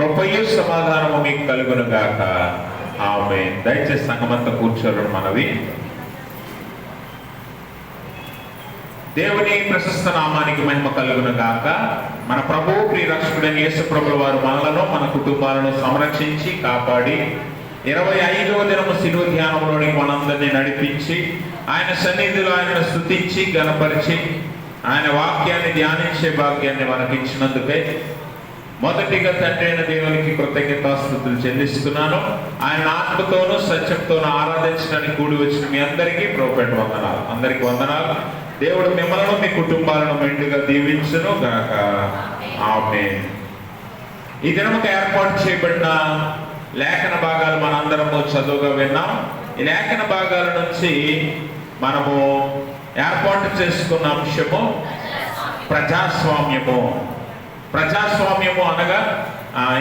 కృపయు సమాధానము మీకు కలుగును గాక. ఆమేన్. దయచేసి సంఘమంతా కూర్చోవడం మనవి. దేవుని ప్రశస్త నామానికి మహిమ కలుగును గాక. మన ప్రభువు ప్రియరక్షకుడైన యేసు ప్రభుల వారు మనలను మన కుటుంబాలను సంరక్షించి కాపాడి 25వ దినము శిలువ ధ్యానంలోనికి మనందరినీ నడిపించి ఆయన సన్నిధిలో ఆయనను స్తుతించి గణపరిచి ఆయన వాక్యాన్ని ధ్యానించే భాగ్యాన్ని మనకి ఇచ్చినందుకే మొదటిగా తండ్రి అయిన దేవునికి కృతజ్ఞతాస్తుతులు చెల్లిస్తున్నాను. ఆయన ఆత్మతోనూ సత్యంతోనూ ఆరాధించడానికి కూడి వచ్చిన మీ అందరికీ ప్రభుపేట వందనాలు. అందరికీ వందనాలు. దేవుడు మిమ్మల్ని మీ కుటుంబాలను మెండుగా దీవించును గాక. ఆమేన్. ఈ దినముకు ఏర్పాటు చేయబడిన లేఖన భాగాలు మనందరము చదువుగా విన్నాం. ఈ లేఖన భాగాల నుంచి మనము ఏర్పాటు చేసుకున్న అంశము ప్రజాస్వామ్యము. ప్రజాస్వామ్యము అనగా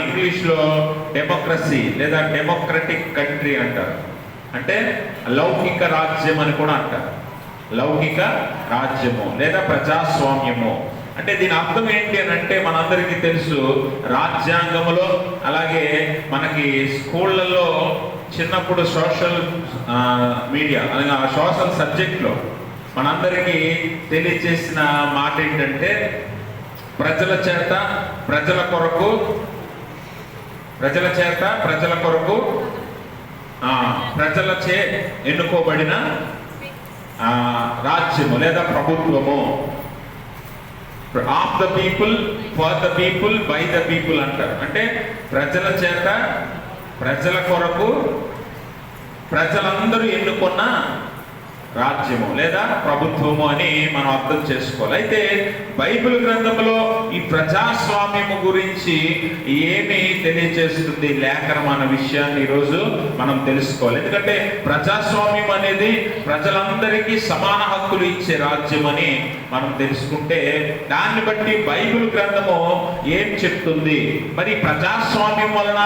ఇంగ్లీష్లో డెమోక్రసీ లేదా డెమోక్రటిక్ కంట్రీ అంటారు. అంటే లౌకిక రాజ్యం అని కూడా అంటారు. లౌకిక రాజ్యము లేదా ప్రజాస్వామ్యము అంటే దీని అర్థం ఏంటి అని అంటే మనందరికీ తెలుసు, రాజ్యాంగములో అలాగే మనకి స్కూళ్ళల్లో చిన్నప్పుడు సోషల్ మీడియా అనగా సోషల్ సబ్జెక్ట్లో మనందరికీ తెలియజేసిన మాట ఏంటంటే ప్రజల చేత ప్రజల కొరకు ప్రజలచే ఎన్నుకోబడిన రాజ్యము లేదా ప్రభుత్వము. Of the people, for the people, by the people అంటారు. అంటే ప్రజల చేత ప్రజల కొరకు ప్రజలందరూ ఎన్నుకున్న రాజ్యము లేదా ప్రభుత్వము అని మనం అర్థం చేసుకోవాలి. అయితే బైబిల్ గ్రంథంలో ఈ ప్రజాస్వామ్యము గురించి ఏమి తెలియజేస్తుంది లేఖనం అన్న విషయాన్ని ఈరోజు మనం తెలుసుకోవాలి. ఎందుకంటే ప్రజాస్వామ్యం అనేది ప్రజలందరికీ సమాన హక్కులు ఇచ్చే రాజ్యం అని మనం తెలుసుకుంటే దాన్ని బట్టి బైబిల్ గ్రంథము ఏం చెప్తుంది, మరి ప్రజాస్వామ్యం వలన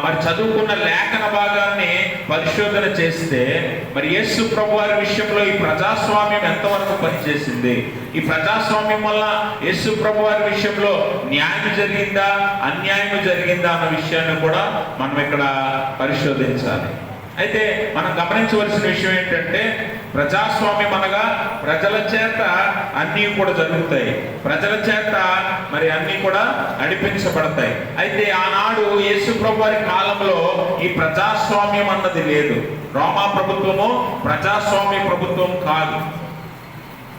మరి చదువుకున్న లేఖన భాగాన్ని పరిశోధన చేస్తే మరి యేసు ప్రభు వారి విషయంలో ఈ ప్రజాస్వామ్యం ఎంతవరకు పనిచేసింది, ఈ ప్రజాస్వామ్యం వల్ల యేసు ప్రభు వారి విషయంలో న్యాయం జరిగిందా అన్యాయం జరిగిందా అన్న విషయాన్ని కూడా మనం ఇక్కడ పరిశోధించాలి. అయితే మనం గమనించవలసిన విషయం ఏంటంటే ప్రజాస్వామ్యం అనగా ప్రజల చేత అన్నీ కూడా జరుగుతాయి, ప్రజల చేత మరి అన్నీ కూడా నడిపించబడతాయి. అయితే ఆనాడు యేసు ప్రభు వారి కాలంలో ఈ ప్రజాస్వామ్యం అన్నది లేదు. రోమా ప్రభుత్వము ప్రజాస్వామ్య ప్రభుత్వం కాదు.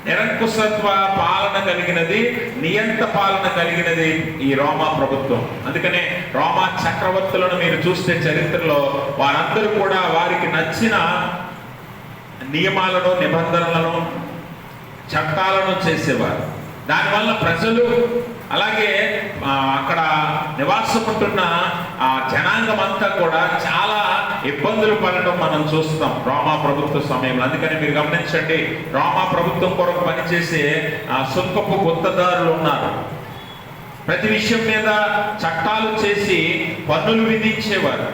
నిరంకుశత్వ పాలన కలిగినది, నియంత పాలన కలిగినది ఈ రోమా ప్రభుత్వం. అందుకనే రోమా చక్రవర్తులను మీరు చూస్తే చరిత్రలో వారందరూ కూడా వారికి నచ్చిన నియమాలను, నిబంధనలను, చట్టాలను చేసేవారు. దానివల్ల ప్రజలు అలాగే అక్కడ నివాసముంటున్న జనాంగం అంతా కూడా చాలా ఇబ్బందులు పడటం మనం చూస్తాం రోమా ప్రభుత్వ సమయంలో. అందుకని మీరు గమనించండి, రోమా ప్రభుత్వం కొరకు పనిచేసే సుంకపు గుత్తదారులు ఉన్నారు. ప్రతి విషయం మీద చట్టాలు చేసి పన్నులు విధించేవారు.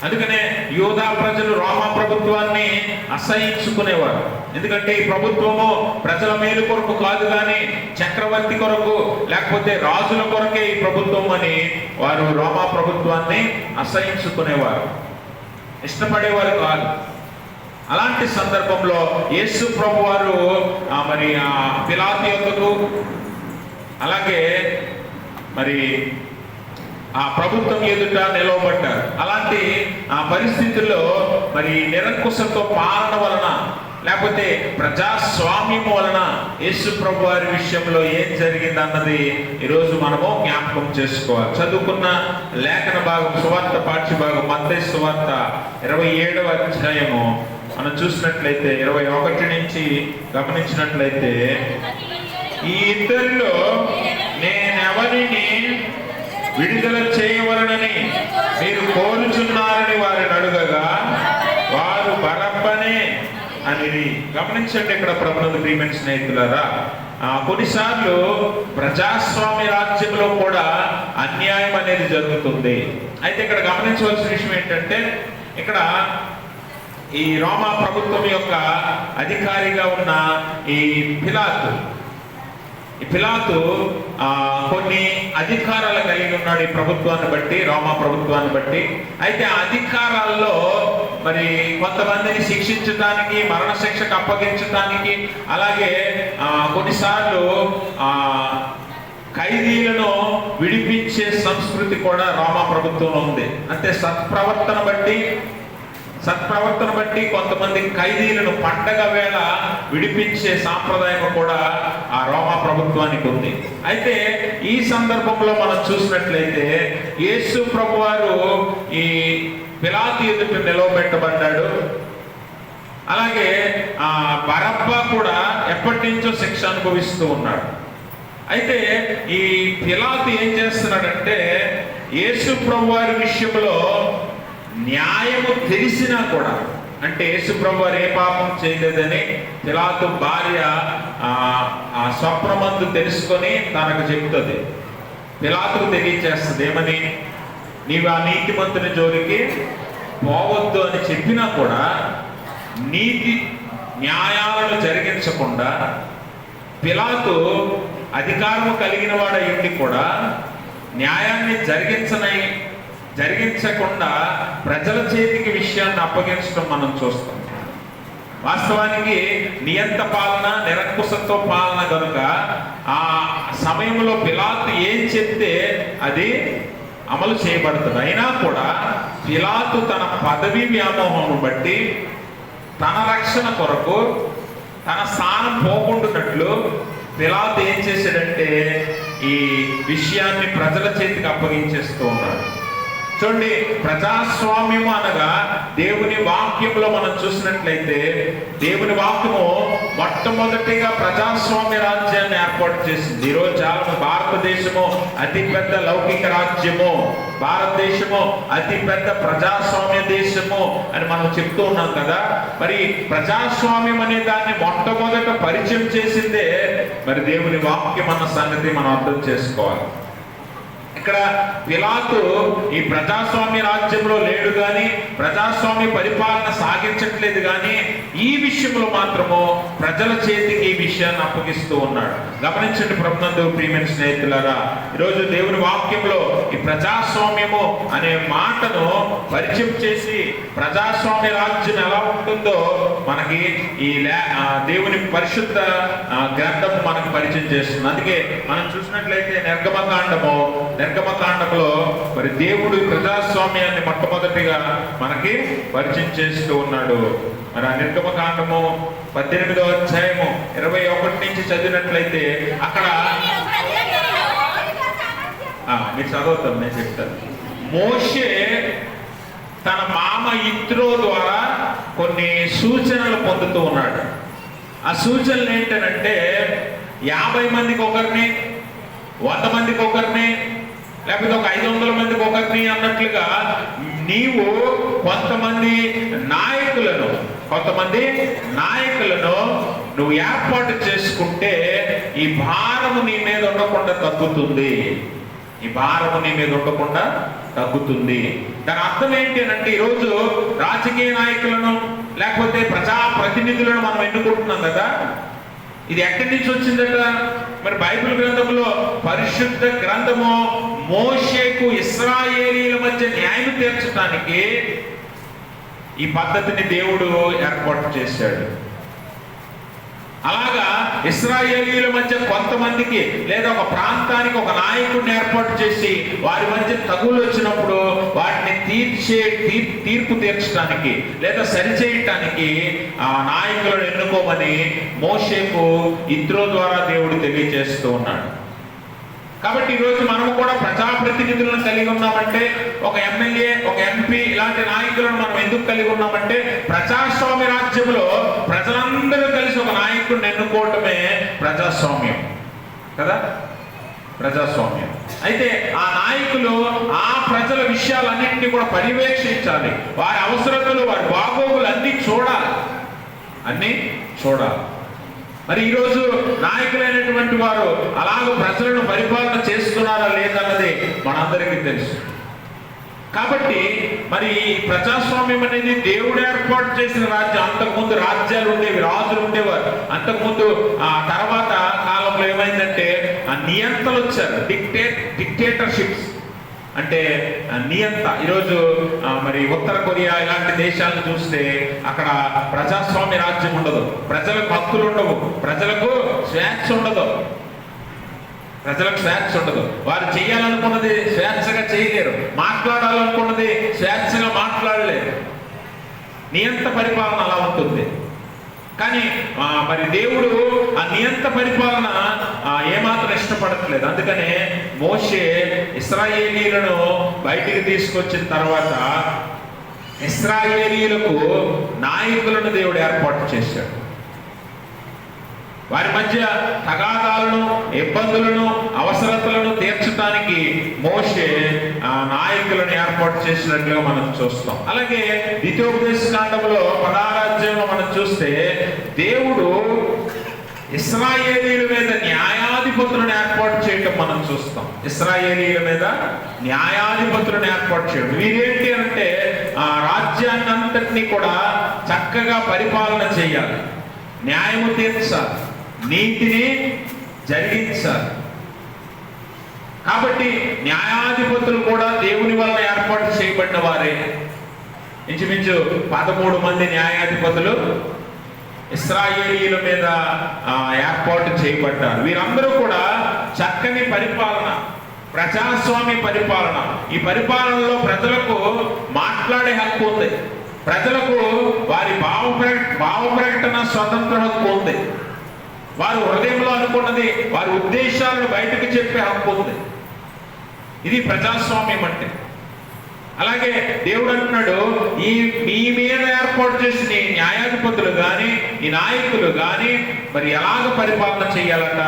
అందుకనే యూదా ప్రజలు రోమా ప్రభుత్వాన్ని అసహించుకునేవారు. ఎందుకంటే ఈ ప్రభుత్వము ప్రజల మేలు కొరకు కాదు కానీ చక్రవర్తి కొరకు లేకపోతే రాజుల కొరకే ఈ ప్రభుత్వం అని వారు రోమా ప్రభుత్వాన్ని అసహించుకునేవారు, ఇష్టపడేవారు కాదు. అలాంటి సందర్భంలో యేసు ప్రభు వారు మరి పిలాతు యొద్దకు అలాగే మరి ఆ ప్రభుత్వం ఎదుట నిలవబడ్డారు. అలాంటి పరిస్థితుల్లో మరి నిరంకుశత్వ పాలన వలన లేకపోతే ప్రజాస్వామ్యం వలన యేసు ప్రభు వారి విషయంలో ఏం జరిగింది అన్నది ఈరోజు మనము జ్ఞాపకం చేసుకోవాలి. చదువుకున్న లేఖన భాగం సువార్త పాఠ్య భాగం మత్తయి సువార్త 27వ అధ్యాయము మనం చూసినట్లయితే 21 నుంచి గమనించినట్లయితే ఈ ఇద్దరిలో నేనెవరిని విడుదల చేయవలనని మీరు కోరుచున్నారని వారిని అడుగగా వారు బరబ్బనే అని. గమనించండి ఇక్కడ ప్రభునందు ప్రియమైన స్నేహితులారా, కొన్నిసార్లు ప్రజాస్వామ్య రాజ్యంలో కూడా అన్యాయం అనేది జరుగుతుంది. అయితే ఇక్కడ గమనించవలసిన విషయం ఏంటంటే ఇక్కడ ఈ రోమా ప్రభుత్వం యొక్క అధికారిగా ఉన్న ఈ పిలాతు ఈ పిలాతు కొన్ని అధికారాలు కలిగి ఉన్నాడు ఈ ప్రభుత్వాన్ని బట్టి, రోమా ప్రభుత్వాన్ని బట్టి. అయితే ఆ అధికారాల్లో మరి కొంతమందిని శిక్షించడానికి, మరణశిక్షకు అప్పగించడానికి, అలాగే కొన్నిసార్లు ఖైదీలను విడిపించే సంస్కృతి కూడా రోమా ప్రభుత్వంలో ఉంది. అంటే సత్ప్రవర్తన బట్టి కొంతమంది ఖైదీలను పండగ వేళ విడిపించే సాంప్రదాయం కూడా ఆ రోమా ప్రభుత్వానికి ఉంది. అయితే ఈ సందర్భంలో మనం చూసినట్లయితే యేసు ప్రభువారు ఈ పిలాతు ఎదుట నిలవబెట్టబడ్డాడు. అలాగే బరబ్బా కూడా ఎప్పటి నుంచో శిక్ష అనుభవిస్తూ ఉన్నాడు. అయితే ఈ పిలాతు ఏం చేస్తున్నాడంటే యేసు ప్రభువారి విషయంలో న్యాయము తెలిసినా కూడా, అంటే యేసు ప్రభువారు ఏ పాపం చేయలేదని పిలాతు భార్య స్వప్నమందు తెలుసుకొని తనకు చెప్తుంది. పిలాతుకు తెలియచేస్తుంది ఏమని, నీవు ఆ నీతిమంతుని జోలికి పోవద్దు అని చెప్పినా కూడా నీతి న్యాయాలను జరిగించకుండా పిలాతు అధికారము కలిగిన వాడయ్యుండి కూడా న్యాయాన్ని జరిగించకుండా ప్రజల చేతికి విషయాన్ని అప్పగించడం మనం చూస్తాం. వాస్తవానికి నియంత పాలన, నిరంకుశత్వ పాలన కనుక ఆ సమయంలో పిలాతు ఏం చెప్తే అది అమలు చేయబడుతుంది. అయినా కూడా పిలాతు తన పదవి వ్యామోహం బట్టి తన రక్షణ కొరకు తన స్థానం పోకుండానట్లు పిలాతు ఏం చేశాడంటే ఈ విషయాన్ని ప్రజల చేతికి అప్పగించేస్తూ ఉన్నాడు. చూడండి, ప్రజాస్వామ్యము అనగా దేవుని వాక్యంలో మనం చూసినట్లయితే దేవుని వాక్యము మొట్టమొదటిగా ప్రజాస్వామ్య రాజ్యాన్ని ఏర్పాటు చేసింది. ఈరోజు చాలా భారతదేశము అతిపెద్ద లౌకిక రాజ్యము, భారతదేశము అతిపెద్ద ప్రజాస్వామ్య దేశము అని మనం చెప్తూ ఉన్నాం కదా. మరి ప్రజాస్వామ్యం అనే దాన్ని మొట్టమొదట పరిచయం చేసిందే మరి దేవుని వాక్యం అన్న సంగతి మనం అర్థం చేసుకోవాలి. ఇక్కడ పిలాతు ఈ ప్రజాస్వామ్య రాజ్యంలో లేడు కానీ, ప్రజాస్వామ్య పరిపాలన సాగించట్లేదు కానీ, ఈ విషయంలో మాత్రము ప్రజల చేతికి ఈ విషయాన్ని అప్పగిస్తూ ఉన్నాడు. గమనించండి ప్రభునందు ప్రియమైన స్నేహితులారా, ఈరోజు దేవుని వాక్యంలో ఈ ప్రజాస్వామ్యము అనే మాటను పరిచయం చేసి ప్రజాస్వామ్య రాజ్యం ఎలా ఉంటుందో మనకి ఈ దేవుని పరిశుద్ధ గ్రంథము మనకు పరిచయం చేస్తుంది. అందుకే మనం చూసినట్లయితే నిర్గమకాండంలో మరి దేవుడు ప్రజాస్వామ్యాన్ని మొట్టమొదటిగా మనకి పరిచయం చేస్తూ ఉన్నాడు. మరి ఆ నిర్గమకాండము 18వ అధ్యాయము 21 నుంచి చదివినట్లయితే అక్కడ మీరు చదువుతాం, నేను చెప్తాను. మోషే తన మామ యిత్రో ద్వారా కొన్ని సూచనలు పొందుతూ ఉన్నాడు. ఆ సూచనలు ఏంటంటే 50 మందికి ఒకరిని, 100 మందికి ఒకరిని, లేకపోతే ఒక 500 మందికి ఒకరిని అన్నట్లుగా నీవు కొంతమంది నాయకులను నువ్వు ఏర్పాటు చేసుకుంటే ఈ భారము నీ మీద ఉండకుండా తగ్గుతుంది. దాని అర్థం ఏంటి అంటే ఈరోజు రాజకీయ నాయకులను లేకపోతే ప్రజా ప్రతినిధులను మనం ఎన్నుకుంటున్నాం కదా. ఇది ఎక్కడి నుంచి వచ్చిందట? మరి బైబిల్ గ్రంథంలో పరిశుద్ధ గ్రంథము మోషేకు ఇశ్రాయేలీల మధ్య న్యాయం తీర్చడానికి ఈ పద్ధతిని దేవుడు ఏర్పాటు చేశాడు. అలాగా ఇశ్రాయేలీల మధ్య కొంతమందికి లేదా ఒక ప్రాంతానికి ఒక నాయకుడిని ఏర్పాటు చేసి వారి మధ్య తగులు వచ్చినప్పుడు వాటిని తీర్పు తీర్చడానికి లేదా సరిచేయటానికి ఆ నాయకులను ఎన్నుకోమని మోషేకు యిత్రో ద్వారా దేవుడు తెలియజేస్తూ ఉన్నాడు. కాబట్టి ఈరోజు మనము కూడా ప్రజాప్రతినిధులను కలిగి ఉన్నామంటే, ఒక ఎమ్మెల్యే, ఒక ఎంపీ ఇలాంటి నాయకులను మనం ఎందుకు కలిగి ఉన్నామంటే ప్రజాస్వామ్య రాజ్యంలో ప్రజలందరూ కలిసి ఒక నాయకుడిని ఎన్నుకోవటమే ప్రజాస్వామ్యం కదా. ప్రజాస్వామ్యం అయితే ఆ నాయకులు ఆ ప్రజల విషయాలన్నింటినీ కూడా పర్యవేక్షించాలి. వారి అవసరతలు, వారి బాగోగులు అన్నీ చూడాలి. మరి ఈరోజు నాయకులైనటువంటి వారు అలాగ ప్రజలను పరిపాలన చేస్తున్నారా లేదన్నది మనందరికీ తెలుసు. కాబట్టి మరి ప్రజాస్వామ్యం అనేది దేవుడు ఏర్పాటు చేసిన రాజ్యం. అంతకుముందు రాజ్యాలు ఉండేవి, రాజులు ఉండేవారు. అంతకుముందు తర్వాత కాలంలో ఏమైందంటే నియంతలు వచ్చారు, డిక్టేటర్షిప్స్ అంటే నియంత. ఈరోజు మరి ఉత్తర కొరియా ఇలాంటి దేశాలను చూస్తే అక్కడ ప్రజాస్వామ్య రాజ్యం ఉండదు, ప్రజలకు హక్కులు ఉండవు, ప్రజలకు స్వేచ్ఛ ఉండదు. వారు చేయాలనుకున్నది స్వేచ్ఛగా చేయలేరు, మాట్లాడాలనుకున్నది స్వేచ్ఛగా మాట్లాడలేరు. నియంత పరిపాలన అలా ఉంటుంది. కానీ మరి దేవుడు ఆ నియంత పరిపాలన ఏమాత్రం ఇష్టపడట్లేదు. అందుకనే మోషే ఇశ్రాయేలీయులను బయటికి తీసుకొచ్చిన తర్వాత ఇశ్రాయేలీయులకు నాయకులను దేవుడు ఏర్పాటు చేశాడు. వారి మధ్య తగాదాలను, ఇబ్బందులను, అవసరతలను తీర్చడానికి మోషే నాయకులను ఏర్పాటు చేసినట్లుగా మనం చూస్తాం. అలాగే ద్వితీయోపదేశకాండంలో 16వ అధ్యాయంలో మనం చూస్తే దేవుడు ఇశ్రాయేలీయుల మీద న్యాయాధిపతులను ఏర్పాటు చేయటం మనం చూస్తాం. ఇశ్రాయేలీయుల మీద న్యాయాధిపతులను ఏర్పాటు చేయడం. వీరేంటి అంటే రాజ్యాన్ని అంతటినీ కూడా చక్కగా పరిపాలన చేయాలి, న్యాయము తీర్చాలి, నీతిని జరిగించాలి. కాబట్టి న్యాయాధిపతులు కూడా దేవుని వల్ల ఏర్పాటు చేయబడిన వారే. ఇంచుమించు 13 మంది న్యాయాధిపతులు ఇశ్రాయేలీయుల మీద ఏర్పాటు చేయబడ్డారు. వీరందరూ కూడా చక్కని పరిపాలన, ప్రజాస్వామ్య పరిపాలన. ఈ పరిపాలనలో ప్రజలకు మాట్లాడే హక్కు ఉంది, ప్రజలకు వారి భావ ప్రకటన స్వతంత్ర హక్కు ఉంది, వారు హృదయంలో అనుకున్నది, వారి ఉద్దేశాలను బయటకు చెప్పే హక్కు ఉంది. ఇది ప్రజాస్వామ్యం అంటే. అలాగే దేవుడు అంటున్నాడు, మీ మీద ఏర్పాటు చేసిన ఈ న్యాయాధిపతులు కానీ, ఈ నాయకులు కానీ మరి ఎలాగ పరిపాలన చేయాలంట?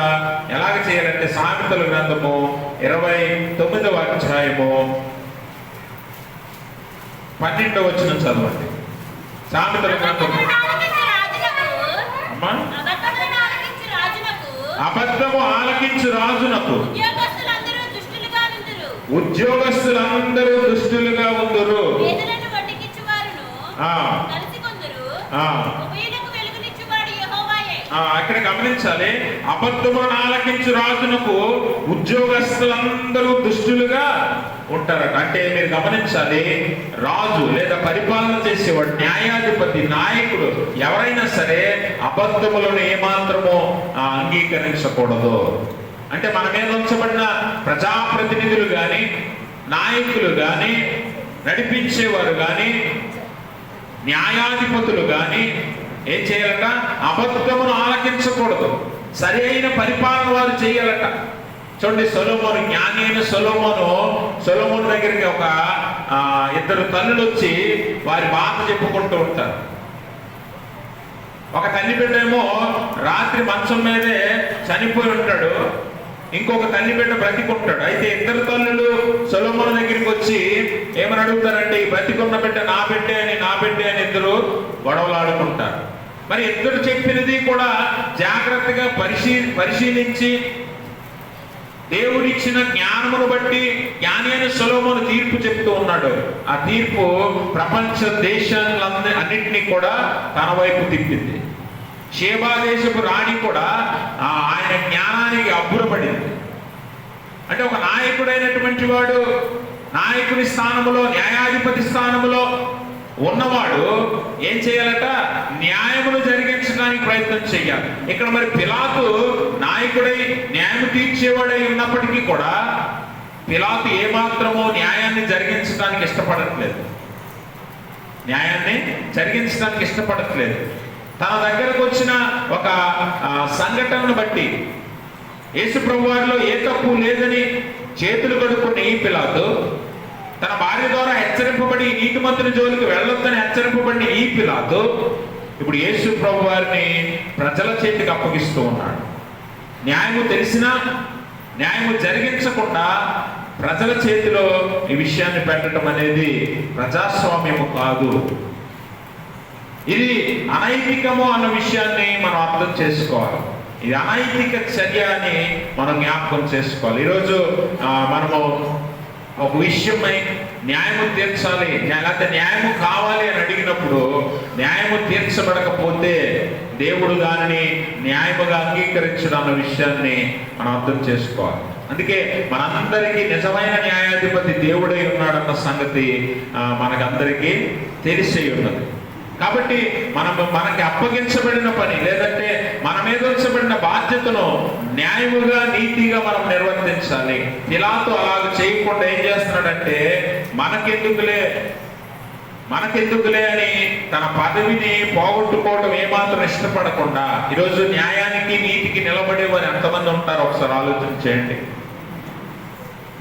ఎలాగ చేయాలంటే సామెతల గ్రంథము 29వ అధ్యాయము 12వ వచనం చదవండి. సామెతల గ్రంథము. అమ్మా, అబద్ధము ఆలకించు రాజునకు ఉద్యోగస్తులందరూ దుష్టులుగా ఉందురు. ఇక్కడ గమనించాలి, అబద్ధములను ఆలకించు రాజునకు ఉద్యోగస్తులందరూ దుష్టులుగా ఉంటారట. అంటే మీరు గమనించాలి, రాజు లేదా పరిపాలన చేసేవాడు, న్యాయాధిపతి, నాయకుడు ఎవరైనా సరే అబద్ధములను ఏమాత్రమో అంగీకరించకూడదు. అంటే మన మీద ఉంచబడిన ప్రజాప్రతినిధులు కానీ, నాయకులు కానీ, నడిపించేవారు కానీ, న్యాయాధిపతులు కానీ ఏం చేయాలట? అబద్ధమును ఆలకించకూడదు, సరి అయిన పరిపాలన వారు చేయాలట. చూడండి, సొలొమోను, జ్ఞాని అయిన సొలొమోను దగ్గరికి ఒక 2 తల్లులు వచ్చి వారి బాధ చెప్పుకుంటూ ఉంటారు. ఒక తల్లి బిడ్డ ఏమో రాత్రి మంచం మీదే చనిపోయి ఉంటాడు, ఇంకొక తల్లి బిడ్డ బ్రతికుంటాడు. అయితే 2 తల్లులు సొలొమోను దగ్గరికి వచ్చి ఏమని అడుగుతారంటే, ఈ బ్రతికున్న బిడ్డ నా బిడ్డే అని 2 గొడవలు ఆడుకుంటారు. మరి 2 చెప్పినది కూడా జాగ్రత్తగా పరిశీలించి దేవుడిచ్చిన జ్ఞానమును బట్టి జ్ఞాని అయిన సొలొమోను తీర్పు చెప్తూ ఉన్నాడు. ఆ తీర్పు ప్రపంచ దేశాలన్నింటినీ కూడా తన వైపు తిప్పింది. షేబా దేశపు రాణి కూడా ఆయన జ్ఞానానికి అబ్బురపడింది. అంటే ఒక నాయకుడైనటువంటి వాడు, నాయకుని స్థానములో, న్యాయాధిపతి స్థానములో ఉన్నవాడు ఏం చేయాలట? న్యాయమును జరిగించడానికి ప్రయత్నం చేయాలి. ఇక్కడ మరి పిలాతు నాయకుడై న్యాయం తీర్చేవాడై ఉన్నప్పటికీ కూడా పిలాతు ఏమాత్రమో న్యాయాన్ని జరిగించడానికి ఇష్టపడట్లేదు. తన దగ్గరకు వచ్చిన ఒక సంఘటనను బట్టి యేసు ప్రభువు వారిలో ఏ తప్పు లేదని చేతులు కడుక్కున్న ఈ పిలాతు, తన భార్య ద్వారా హెచ్చరింపబడి నీతిమంతుని జోలికి వెళ్ళొద్దని హెచ్చరింపబడిన ఈ పిలాతు ఇప్పుడు యేసు ప్రభువు వారిని ప్రజల చేతికి అప్పగిస్తూ ఉన్నాడు. న్యాయము తెలిసినా న్యాయము జరిగించకుండా ప్రజల చేతిలో ఈ విషయాన్ని పెట్టడం అనేది ప్రజాస్వామ్యము కాదు. ఇది అనైతికము అన్న విషయాన్ని మనం అర్థం చేసుకోవాలి. ఇది అనైతిక చర్య అని మనం జ్ఞాపకం చేసుకోవాలి. ఈరోజు మనము ఒక విషయమై న్యాయము తీర్చాలి, లేకపోతే న్యాయము కావాలి అని అడిగినప్పుడు న్యాయము తీర్చబడకపోతే దేవుడు దానిని న్యాయముగా అంగీకరించడం అన్న విషయాన్ని మనం అర్థం చేసుకోవాలి. అందుకే మనందరికీ నిజమైన న్యాయాధిపతి దేవుడై ఉన్నాడన్న సంగతి మనకందరికీ తెలిసే ఉన్నది. కాబట్టి మనకి అప్పగించబడిన పని లేదంటే మన మీద ఉంచబడిన బాధ్యతను న్యాయముగా నీతిగా మనం నిర్వర్తించాలి. పిలాతు అలాగ చేయకుండా ఏం చేస్తున్నాడంటే మనకెందుకులే అని తన పదవిని పోగొట్టుకోవడం ఏమాత్రం ఇష్టపడకుండా, ఈరోజు న్యాయానికి నీతికి నిలబడేవారు ఎంతమంది ఉంటారో ఒకసారి ఆలోచన చేయండి.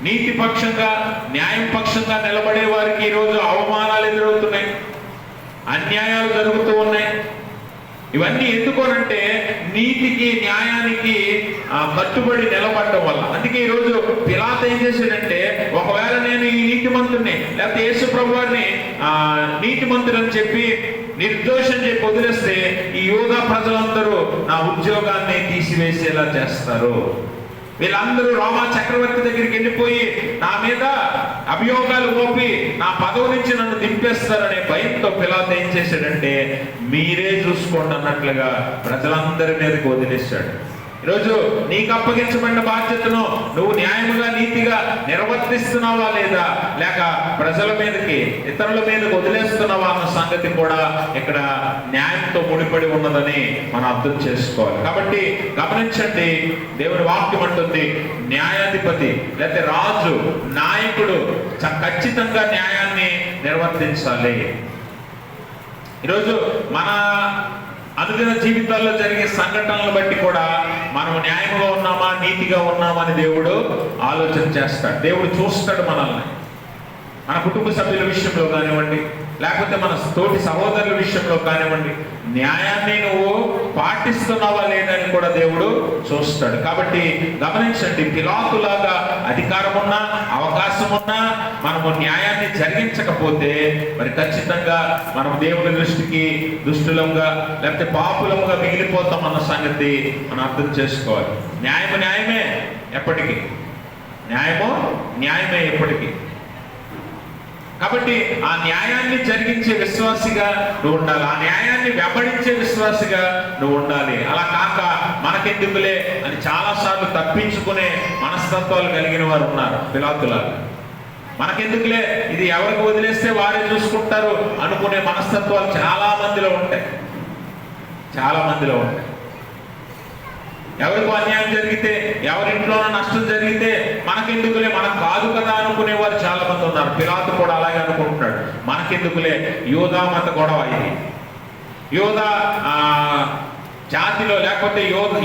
నీతి పక్షంగా న్యాయం పక్షంగా నిలబడే వారికి ఈరోజు అవమానాలు ఎదురవుతున్నాయి, అన్యాయాలు జరుగుతూ ఉన్నాయి. ఇవన్నీ ఎందుకోనంటే నీతికి న్యాయానికి కట్టుబడి నిలబడటం వల్ల. అందుకే ఈరోజు పిలాతు ఏం చేశాడంటే, ఒకవేళ నేను ఈ నీతిమంతుడిని లేకపోతే యేసు ప్రభు వారిని నీతిమంతుడు అని చెప్పి నిర్దోషం చెప్పి వదిలేస్తే ఈ యూదా ప్రజలందరూ నా ఉద్యోగాన్ని తీసివేసేలా చేస్తారు, వీళ్ళందరూ రోమా చక్రవర్తి దగ్గరికి వెళ్ళిపోయి నా మీద అభియోగాలు మోపి నా పదవి నుంచి నన్ను దింపేస్తారనే భయంతో పిలాతు ఏం చేశాడంటే, మీరే చూసుకోండి అన్నట్లుగా ప్రజలందరి మీదకి వదిలేశాడు. ఈరోజు నీకు అప్పగించబడిన బాధ్యతను నువ్వు న్యాయముగా నీతిగా నిర్వర్తిస్తున్నావా లేదా, లేక ప్రజల మీదకి ఇతరుల మీదకి వదిలేస్తున్నావా అన్న సంగతి కూడా ఇక్కడ న్యాయంతో ముడిపడి ఉన్నదని మనం అర్థం చేసుకోవాలి. కాబట్టి గమనించండి, దేవుని వాక్యం అంటుంది న్యాయాధిపతి లేకపోతే రాజు, నాయకుడు ఖచ్చితంగా న్యాయాన్ని నిర్వర్తించాలి. ఈరోజు మన అనుదిన జీవితాల్లో జరిగే సంఘటనలను బట్టి కూడా మనం న్యాయంగా ఉన్నామా నీతిగా ఉన్నామా అని దేవుడు ఆలోచన చేస్తాడు. దేవుడు చూస్తాడు మనల్ని, మన కుటుంబ సభ్యుల విషయంలో కానివ్వండి, లేకపోతే మన తోటి సహోదరుల విషయంలో కానివ్వండి, న్యాయాన్ని నువ్వు పాటిస్తున్నావా లేదని కూడా దేవుడు చూస్తాడు. కాబట్టి గమనించండి, పిలాతులాగా అధికారం ఉన్నా అవకాశం ఉన్నా మనము న్యాయాన్ని జరిగించకపోతే మరి ఖచ్చితంగా మనం దేవుని దృష్టికి దుష్టులంగా లేకపోతే పాపులంగా మిగిలిపోతాం అన్న సంగతి మనం అర్థం చేసుకోవాలి. న్యాయము న్యాయమే ఎప్పటికీ, న్యాయమే ఎప్పటికీ. కాబట్టి ఆ న్యాయాన్ని జరిగించే విశ్వాసిగా నువ్వు ఉండాలి, ఆ న్యాయాన్ని వెంబడించే విశ్వాసిగా నువ్వు ఉండాలి. అలా కాక మనకెందుకులే అని చాలాసార్లు తప్పించుకునే మనస్తత్వాలు కలిగిన వారు ఉన్నారు. పిలాతులాగా మనకెందుకులే, ఇది ఎవరికి వదిలేస్తే వారే చూసుకుంటారు అనుకునే మనస్తత్వాలు చాలా మందిలో ఉంటాయి. ఎవరికో అన్యాయం జరిగితే, ఎవరింట్లోనో నష్టం జరిగితే మనకెందుకులే, మనకు కాదు కదా అనుకునే వారు చాలా మంది ఉన్నారు. పిలాతు కూడా అలాగే అనుకుంటున్నాడు, మనకెందుకులే. యూదా మత గొడవ ఇది, యూదా జాతిలో లేకపోతే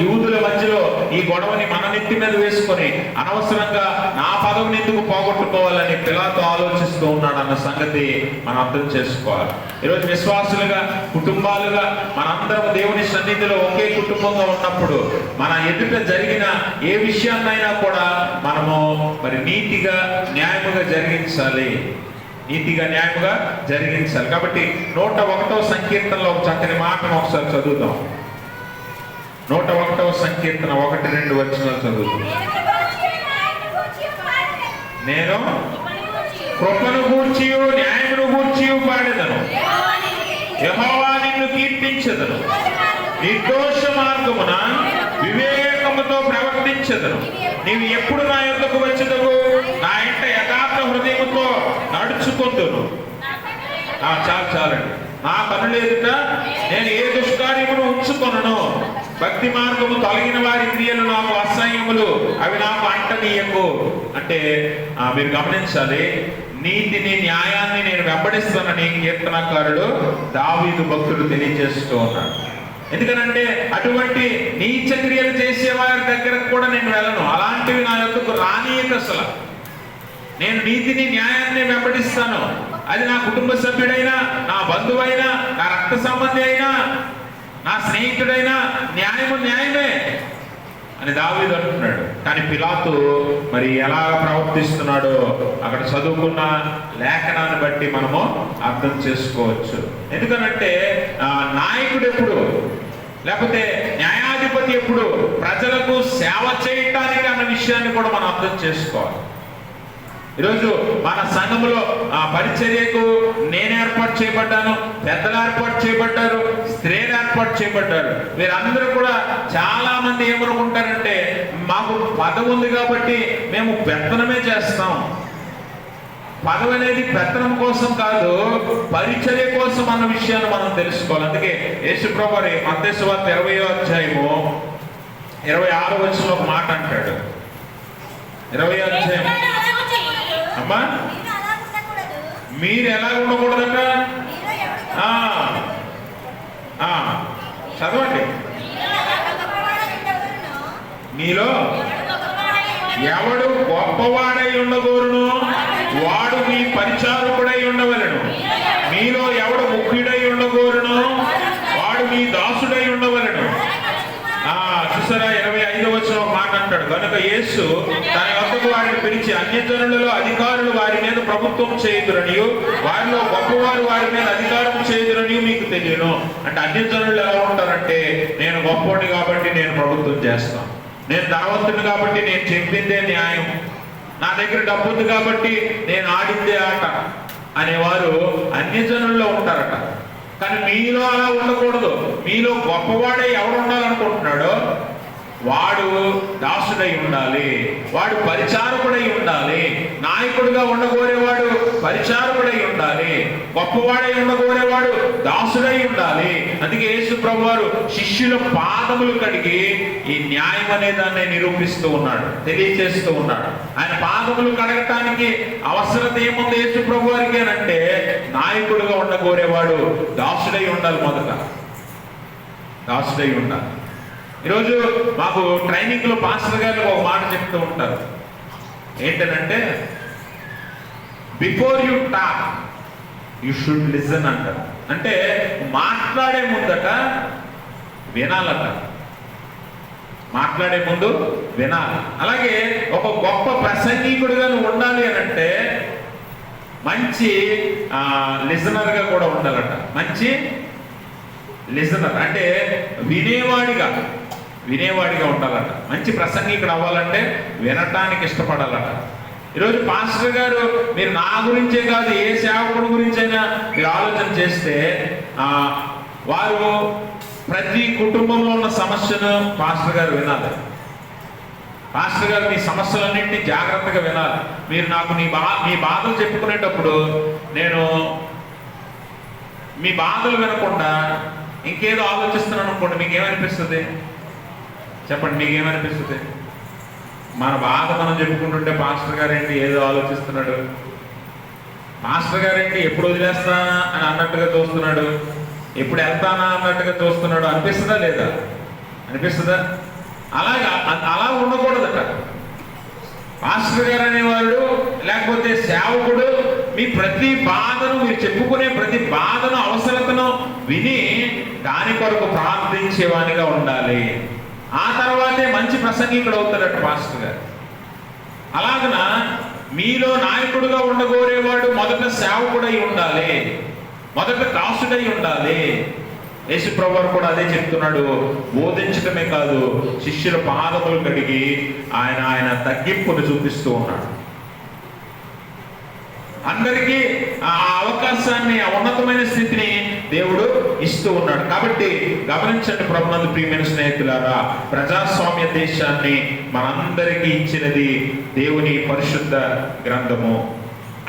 యూదుల మధ్యలో ఈ గొడవని మన నెత్తి మీద వేసుకొని అనవసరంగా నా పదవిని ఎందుకు పోగొట్టుకోవాలని పిలాతు ఆలోచిస్తూ ఉన్నాడు అన్న సంగతి మనం అర్థం చేసుకోవాలి. ఈరోజు విశ్వాసులుగా, కుటుంబాలుగా మనందరం దేవుని సన్నిధిలో ఒకే కుటుంబంగా ఉన్నప్పుడు మన ఎదుట జరిగిన ఏ విషయాన్నైనా కూడా మనము మరి నీతిగా న్యాయముగా జరిగించాలి. కాబట్టి 101వ సంకీర్తనలో ఒక చక్కని మాటను ఒకసారి చదువుదాం. 101వ సంకీర్తన 1-2 వచనాలు చదువుతాం. నేను కృపను గూర్చియు న్యాయమును గూర్చియు పాడెదను, యెహోవా నిన్ను కీర్తించెదను, నిర్దోష మార్గమున వివేకముతో ప్రవర్తించెదను. నీవు ఎప్పుడు నా యొద్దకు వచ్చెదవు, నా ఇంట యథార్థ హృదయముతో నడుచుకొందును. చాలండి. నా కనుల ఎదుట నేను ఏ దుష్కార్యమును ఉంచుకొనను, భక్తి మార్గము తొలగిన వారి క్రియలు నాకు అసహ్యములు, అవి నాకు అంటనీయకు. అంటే మీరు గమనించాలి, నీతిని న్యాయాన్ని నేను వెంబడిస్తానని కీర్తనకారుడు దావీదు భక్తుడు తెలియజేస్తూ ఉన్నాడు. ఎందుకనంటే అటువంటి నీచ క్రియలు చేసే వారి దగ్గరకు కూడా నేను వెళ్ళను, అలాంటివి నా యొద్దకు రానీయక. అసలు నేను నీతిని న్యాయాన్ని వెంబడిస్తాను. అది నా కుటుంబ సభ్యుడైనా, నా బంధువైనా, నా రక్త సంబంధి అయినా, నా స్నేహితుడైనా న్యాయమే అని దావీదు అంటున్నాడు. కానీ పిలాతు మరి ఎలా ప్రవర్తిస్తున్నాడో అక్కడ చదువుకున్న లేఖనాన్ని బట్టి మనము అర్థం చేసుకోవచ్చు. ఎందుకనంటే నాయకుడు ఎప్పుడు లేకపోతే న్యాయాధిపతి ఎప్పుడు ప్రజలకు సేవ చేయటానికి అన్న విషయాన్ని కూడా మనం అర్థం చేసుకోవాలి. ఈరోజు మన సంఘములో పరిచర్యకు నేను ఏర్పాటు చేయబడ్డాను, పెద్దలు ఏర్పాటు చేయబడ్డారు, స్త్రీలు ఏర్పాటు చేయబడ్డారు. వీరందరూ కూడా చాలా మంది ఏమనుకుంటారంటే మాకు పదవి ఉంది కాబట్టి మేము పెత్తనమే చేస్తాం. పదవి అనేది పెత్తనం కోసం కాదు, పరిచర్య కోసం అన్న విషయాన్ని మనం తెలుసుకోవాలి. అందుకే యేసుప్రభు మత్తయి సువార్త 20వ అధ్యాయము 26వ వచనంలో ఒక మాట అంటాడు. 20వ అధ్యాయం అమ్మా, మీరు ఎలా ఉండకూడదట? చదవండి. మీలో ఎవడు గొప్పవాడై ఉండగోరును వాడు మీ పరిచారకుడై ఉండవలెను. మీలో ఎవడు ముఖ్యుడై ఉండగోరును వాడు మీ దాసుడై ఉండవలెను. చూసారా, 25వ వచనం మాట అంటాడు. కనుక యేసు తన వద్దకు వారిని పిలిచి అన్యజనులలో అధికారులు వారి మీద ప్రభుత్వం చేయుదురనియు వారిలో గొప్పవారు వారి మీద అధికారం చేయుదురనియు మీకు తెలియను. అంటే అన్యజనులు ఎలా ఉంటారంటే, నేను గొప్పవాడిని కాబట్టి నేను ప్రభుత్వం చేస్తాను, నేను ధనవంతుని కాబట్టి నేను చెప్పిందే న్యాయం, నా దగ్గర డబ్బు ఉంది కాబట్టి నేను ఆడిందే ఆట అనేవారు అన్యజనుల్లో ఉంటారట. కానీ మీలో అలా ఉండకూడదు. మీలో గొప్పవాడే ఎవడు ఉండాలనుకుంటున్నాడో వాడు దాసుడై ఉండాలి, వాడు పరిచారకుడై ఉండాలి. నాయకుడిగా ఉండగోరేవాడు పరిచారకుడై ఉండాలి, గొప్పవాడై ఉండగోరేవాడు దాసుడై ఉండాలి. అందుకే యేసు ప్రభువారు శిష్యుల పాదములు కడిగి ఈ న్యాయం అనే దాన్ని నిరూపిస్తూ ఉన్నాడు, తెలియజేస్తూ ఉన్నాడు. ఆయన పాదములు కడగటానికి అవసరత ఏముంది యేసు ప్రభువారికి అని అంటే, నాయకుడిగా ఉండగోరేవాడు దాసుడై ఉండాలి. మొదట దాసుడై ఉండాలి. ఈరోజు మాకు ట్రైనింగ్లో పాస్టర్ గారు ఒక మాట చెప్తూ ఉంటారు. ఏంటనంటే, before you talk you should listen అంటారు. అంటే మాట్లాడే ముందట వినాలట, మాట్లాడే ముందు వినాలి. అలాగే ఒక గొప్ప ప్రసంగికుడిగా నువ్వు ఉండాలి అని అంటే మంచి లిజనర్గా కూడా ఉండాలట. మంచి లిజనర్ అంటే వినేవాడిగా ఉండాలట. మంచి ప్రసంగికుడు అవ్వాలంటే వినటానికి ఇష్టపడాలట. ఈరోజు పాస్టర్ గారు మీరు నా గురించే కాదు ఏ సేవకుడి గురించైనా మీరు ఆలోచన చేస్తే వారు ప్రతి కుటుంబంలో ఉన్న సమస్యను పాస్టర్ గారు వినాలి. పాస్టర్ గారు మీ సమస్యలన్నింటినీ జాగ్రత్తగా వినాలి. మీరు నాకు మీ బాధలు చెప్పుకునేటప్పుడు నేను మీ బాధలు వినకుండా ఇంకేదో ఆలోచిస్తున్నాను అనుకోండి, మీకేమనిపిస్తుంది చెప్పండి? మీకేమనిపిస్తుంది? మన బాధ మనం చెప్పుకుంటుంటే పాస్టర్ గారేంటి ఏదో ఆలోచిస్తున్నాడు, మాస్టర్ గారేంటి ఎప్పుడు వదిలేస్తానా అని అన్నట్టుగా చూస్తున్నాడు, ఎప్పుడు వెళ్తానా అన్నట్టుగా చూస్తున్నాడు అనిపిస్తుందా లేదా? అనిపిస్తుందా? అలా ఉండకూడదట. మాస్టర్ గారు అనేవాడు లేకపోతే సేవకుడు మీ ప్రతి బాధను, మీరు చెప్పుకునే ప్రతి బాధను, అవసరతను విని దాని కొరకు ప్రార్థించేవానిగా ఉండాలి. ఆ తర్వాతే మంచి ప్రసంగికుడు అవుతాడట పాస్టర్ గారు. అలాగన మీలో నాయకుడుగా ఉండగోరేవాడు మొదట సేవకుడై ఉండాలి, మొదట దాసుడై ఉండాలి. యేసు ప్రభువు కూడా అదే చెప్తున్నాడు. బోధించడమే కాదు, శిష్యుల పాదములు కడిగి ఆయన తగ్గింపును చూపిస్తూ ఉన్నాడు. అందరికీ ఆ అవకాశాన్ని, ఆ ఉన్నతమైన స్థితిని దేవుడు ఇస్తూ ఉన్నాడు. కాబట్టి గమనించండి ప్రభునందు ప్రియమైన స్నేహితులారా, ప్రజాస్వామ్య దేశాన్ని మనందరికీ ఇచ్చినది దేవుని పరిశుద్ధ గ్రంథము.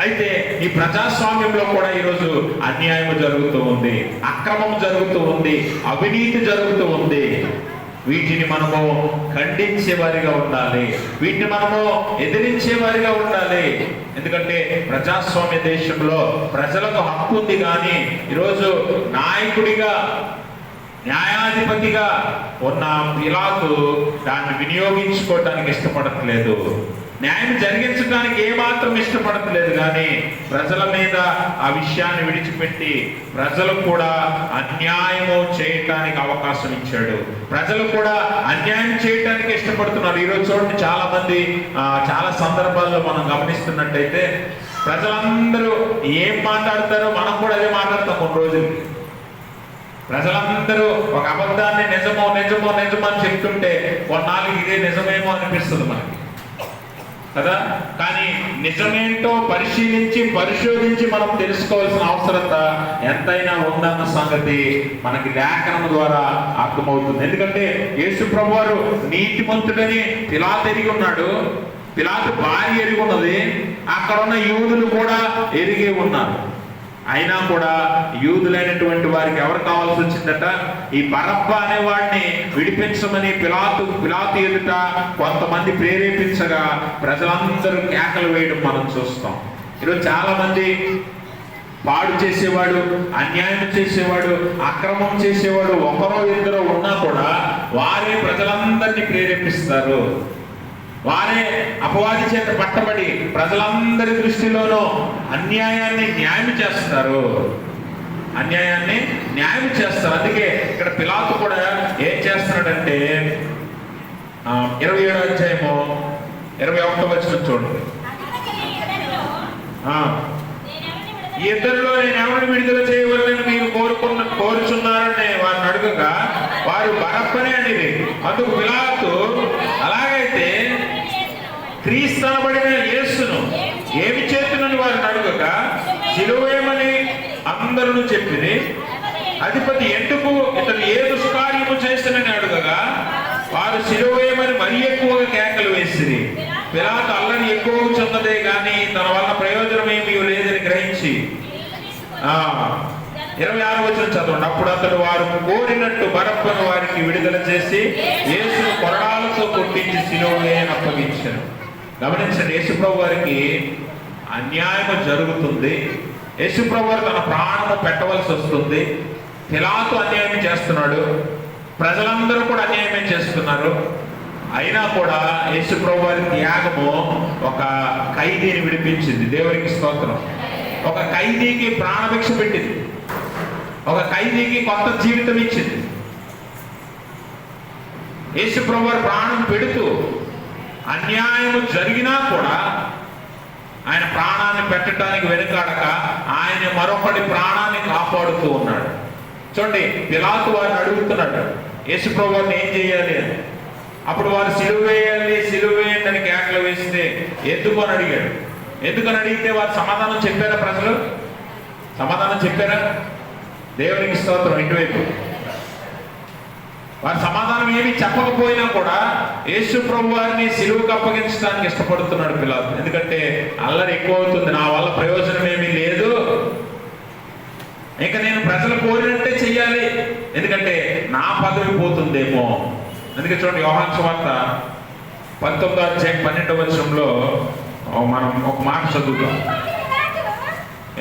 అయితే ఈ ప్రజాస్వామ్యంలో కూడా ఈరోజు అన్యాయం జరుగుతూ ఉంది, అక్రమం జరుగుతూ ఉంది, అవినీతి జరుగుతూ ఉంది. వీటిని మనము ఖండించే వారిగా ఉండాలి, వీటిని మనము ఎదిరించే వారిగా ఉండాలి. ఎందుకంటే ప్రజాస్వామ్య దేశంలో ప్రజలకు హక్కు ఉంది, కానీ ఈరోజు నాయకుడిగా, న్యాయాధిపతిగా ఉన్న పిలాతు దాన్ని వినియోగించుకోవడానికి ఇష్టపడట్లేదు, న్యాయం జరిగించడానికి ఏమాత్రం ఇష్టపడట్లేదు. కానీ ప్రజల మీద ఆ విషయాన్ని విడిచిపెట్టి ప్రజలు కూడా అన్యాయము చేయటానికి అవకాశం ఇచ్చాడు. ప్రజలు కూడా అన్యాయం చేయటానికి ఇష్టపడుతున్నారు. ఈరోజు చూడండి, చాలా మంది చాలా సందర్భాల్లో మనం గమనిస్తున్నట్టయితే ప్రజలందరూ ఏం మాట్లాడతారో మనం కూడా అదే మాట్లాడతాం. కొన్ని రోజులు ప్రజలందరూ ఒక అబద్ధాన్ని నిజమో నిజమో నిజమో అని చెప్తుంటే కొన్నాళ్ళకి ఇదే నిజమేమో అనిపిస్తుంది మనకి. కదా. కానీ నిజమేంటో పరిశోధించి మనం తెలుసుకోవాల్సిన అవసరత ఎంతైనా ఉందన్న సంగతి మనకి లేఖనం ద్వారా అర్థమవుతుంది. ఎందుకంటే యేసు ప్రభువారు నీతిమంతుడని పిలాతు ఎరిగి ఉన్నాడు, పిలాతు భార్య ఎరిగి ఉన్నది, అక్కడ ఉన్న యూదులు కూడా ఎరిగి ఉన్నారు. అయినా కూడా యూదులైనటువంటి వారికి ఎవరు కావాల్సి వచ్చిందట? ఈ బరబ్బా అనే వాడిని విడిపించమని పిలాతు ఎదుట కొంతమంది ప్రేరేపించగా ప్రజలందరూ కేకలు వేయడం మనం చూస్తాం. ఈరోజు చాలా మంది పాడు చేసేవాడు, అన్యాయం చేసేవాడు, అక్రమం చేసేవాడు ఒకరో ఇద్దరు ఉన్నా కూడా వారే ప్రజలందరినీ ప్రేరేపిస్తారు. వారే అపవాది చేత పట్టబడి ప్రజలందరి దృష్టిలోనూ అన్యాయాన్ని న్యాయం చేస్తారు. అందుకే ఇక్కడ పిలాతు కూడా ఏం చేస్తున్నాడంటే 27వ అధ్యాయము 21వ వచనం చూడండి. ఈ ఇద్దరిలో నేను ఎవరిని విడుదల చేయవలనని మీరు కోరుచున్నారని వారిని అడుగగా వారు బరబ్బనే అనేది. అందుకు పిలాతు అలాగైతే క్రీస్తు అనబడిన యేసును ఏమి చేతునని వారిని అడుగగా సిలువేయమని అందరూ చెప్పింది. అధిపతి ఎందుకు ఇతను ఏ దుష్కార్యము చేస్తునని అడుగగా వారు సిలువేయమని మరీ ఎక్కువగా కేకలు వేసిరి. పిలాతు అల్లని ఎక్కువ చెందదే గాని తన వల్ల ప్రయోజనం ఏమీ లేదని గ్రహించి 26వ వచనం చదవండి. అప్పుడు అతడు వారు కోరినట్టు బరబ్బను వారికి విడుదల చేసి యేసును కొరడాలతో కొట్టించి సిలువను అప్పగించారు. గమనించండి, యేసుప్రభు వారికి అన్యాయం జరుగుతుంది. యేసుప్రభు వారు తన ప్రాణము పెట్టవలసి వస్తుంది. పిలాతు అన్యాయం చేస్తున్నాడు, ప్రజలందరూ కూడా అన్యాయమే చేస్తున్నారు. అయినా కూడా యేసుప్రభు వారి త్యాగము ఒక ఖైదీని విడిపించింది. దేవునికి స్తోత్రం. ఒక ఖైదీకి ప్రాణభిక్ష పెట్టింది, ఒక ఖైదీకి కొత్త జీవితం ఇచ్చింది. యేసుప్రభు వారు ప్రాణం పెడుతూ అన్యాయం జరిగినా కూడా ఆయన ప్రాణాన్ని పెట్టడానికి వెనుకాడక ఆయన మరొకటి ప్రాణాన్ని కాపాడుతూ ఉన్నాడు. చూడండి, పిలాతు వారిని అడుగుతున్నాడు యేసుప్రభు వారిని ఏం చేయాలి అని. అప్పుడు వారు సిలువేయండి అని కేకలు వేస్తే ఎందుకు అని అడిగాడు. ఎందుకని అడిగితే వారు సమాధానం చెప్పారా? ప్రజలు సమాధానం చెప్పారా? దేవునికి స్తోత్రం. ఇటువైపు వారి సమాధానం ఏమి చెప్పకపోయినా కూడా యేసు ప్రభు వారిని సిలువకు అప్పగించడానికి ఇష్టపడుతున్నాడు పిలాతు. ఎందుకంటే అల్లరి ఎక్కువ అవుతుంది, నా వల్ల ప్రయోజనం ఏమీ లేదు, ఇంకా నేను ప్రజలు కోరినట్టే చెయ్యాలి, ఎందుకంటే నా పదవి పోతుందేమో. అందుకే చూడండి, యోహాను సువార్త 19వ అధ్యాయం 12వ వచనంలో మనం ఒక మాట చదువుతాం.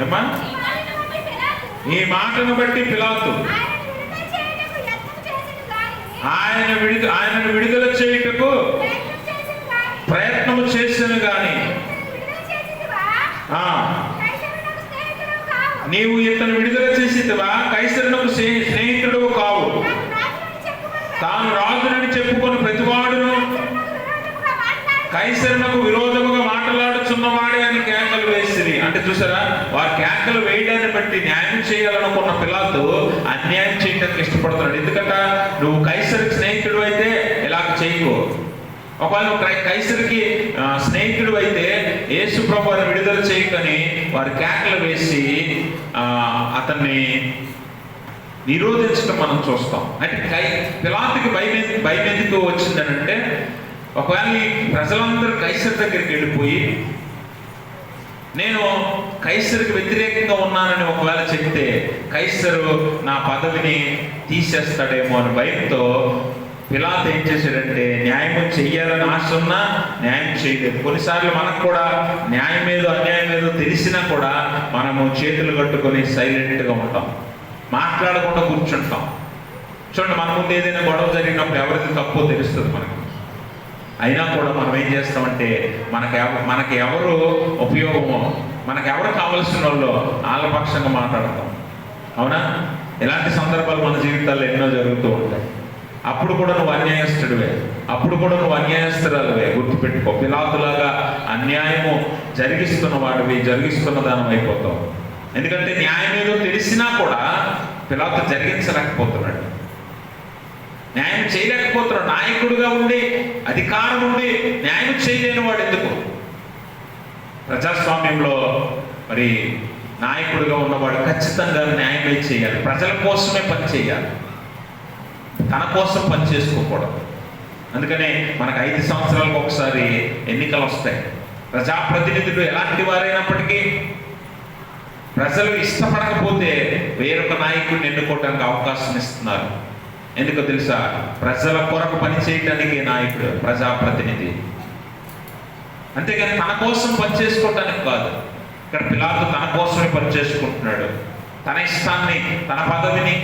ఏమా? ఈ మాటను బట్టి పిలాతు ఆయనను విడుదల చేయుటకు ప్రయత్నము చేసిన గాని నీవు ఇతను విడుదల చేసివా కైసరునకు స్నేహితుడు కావు, తాను రాజునని చెప్పుకొని ప్రతివాడును కైసరునకు విరోధముగా మాట్లాడుచున్నవాడే అని కేకలు వేసిరి. అంటే చూసారా, వారి కేకలు వేయడాన్ని బట్టి న్యాయం చేయాలనుకున్న పిలాతు అన్యాయం చేయడానికి ఇష్టపడుతున్నాడు. ఎందుకంటే నువ్వు కైసరికి స్నేహితుడు అయితే ఇలాగ చేయకు, ఒకవేళ నువ్వు కైసరికి స్నేహితుడు అయితే యేసు ప్రభువుని విడుదల చేయకని వారి కేకలు వేసి అతన్ని నిరోధించడం మనం చూస్తాం. అంటే పిలాతుకి భయం ఎందుకు వచ్చిందనంటే, ఒకవేళ ఈ ప్రజలందరూ కైసర్ దగ్గరికి వెళ్ళిపోయి నేను కైసరికి వ్యతిరేకంగా ఉన్నానని ఒకవేళ చెప్తే కైసరు నా పదవిని తీసేస్తాడేమో అని భయంతో పిలాతు ఏం చేశాడంటే న్యాయం చెయ్యాలని ఆశ ఉన్నా న్యాయం చేయలేదు. కొన్నిసార్లు మనకు కూడా న్యాయం ఏదో అన్యాయం ఏదో తెలిసినా కూడా మనము చేతులు కట్టుకొని సైలెంట్గా ఉంటాం, మాట్లాడకుండా కూర్చుంటాం. చూడండి, మన ముందు ఏదైనా గొడవ జరిగినప్పుడు ఎవరిది తప్పో తెలుస్తుంది మనకి. అయినా కూడా మనం ఏం చేస్తామంటే మనకి ఎవరు ఉపయోగమో, మనకు ఎవరు కావలసిన వాళ్ళు వాళ్ళ పక్షంగా మాట్లాడతాం. అవునా? ఇలాంటి సందర్భాలు మన జీవితాల్లో ఎన్నో జరుగుతూ ఉంటాయి. అప్పుడు కూడా నువ్వు అన్యాయస్తుడివే, అప్పుడు కూడా నువ్వు అన్యాయస్తురాలువే. గుర్తుపెట్టుకో, పిలాతులాగా అన్యాయము జరిగిస్తున్న దానం అయిపోతావు. ఎందుకంటే న్యాయం ఏదో తెలిసినా కూడా పిలాతు జరిగించలేకపోతున్నాడు, న్యాయం చేయలేకపోతున్నాడు. నాయకుడిగా ఉండి అధికారం ఉండి న్యాయం చేయలేని వాడు ఎందుకు? ప్రజాస్వామ్యంలో మరి నాయకుడిగా ఉన్నవాడు ఖచ్చితంగా న్యాయమే చేయాలి, ప్రజల కోసమే పని చేయాలి, తన కోసం పని చేసుకోకూడదు. అందుకనే మనకు 5 సంవత్సరాలకు ఒకసారి ఎన్నికలు వస్తాయి. ప్రజాప్రతినిధులు ఎలాంటి వారైనప్పటికీ ప్రజలు ఇష్టపడకపోతే వేరొక నాయకుడిని ఎన్నుకోవడానికి అవకాశం ఇస్తున్నారు. ఎందుకో తెలుసా? ప్రజల కొరకు పని చేయటానికి నాయకుడు ప్రజాప్రతినిధి, అంతేగాని తన కోసం పని చేసుకోవటానికి కాదు. ఇక్కడ పిలాతు తన కోసమే పని చేసుకుంటున్నాడు. తన ఇష్టాన్ని, తన పదవిని,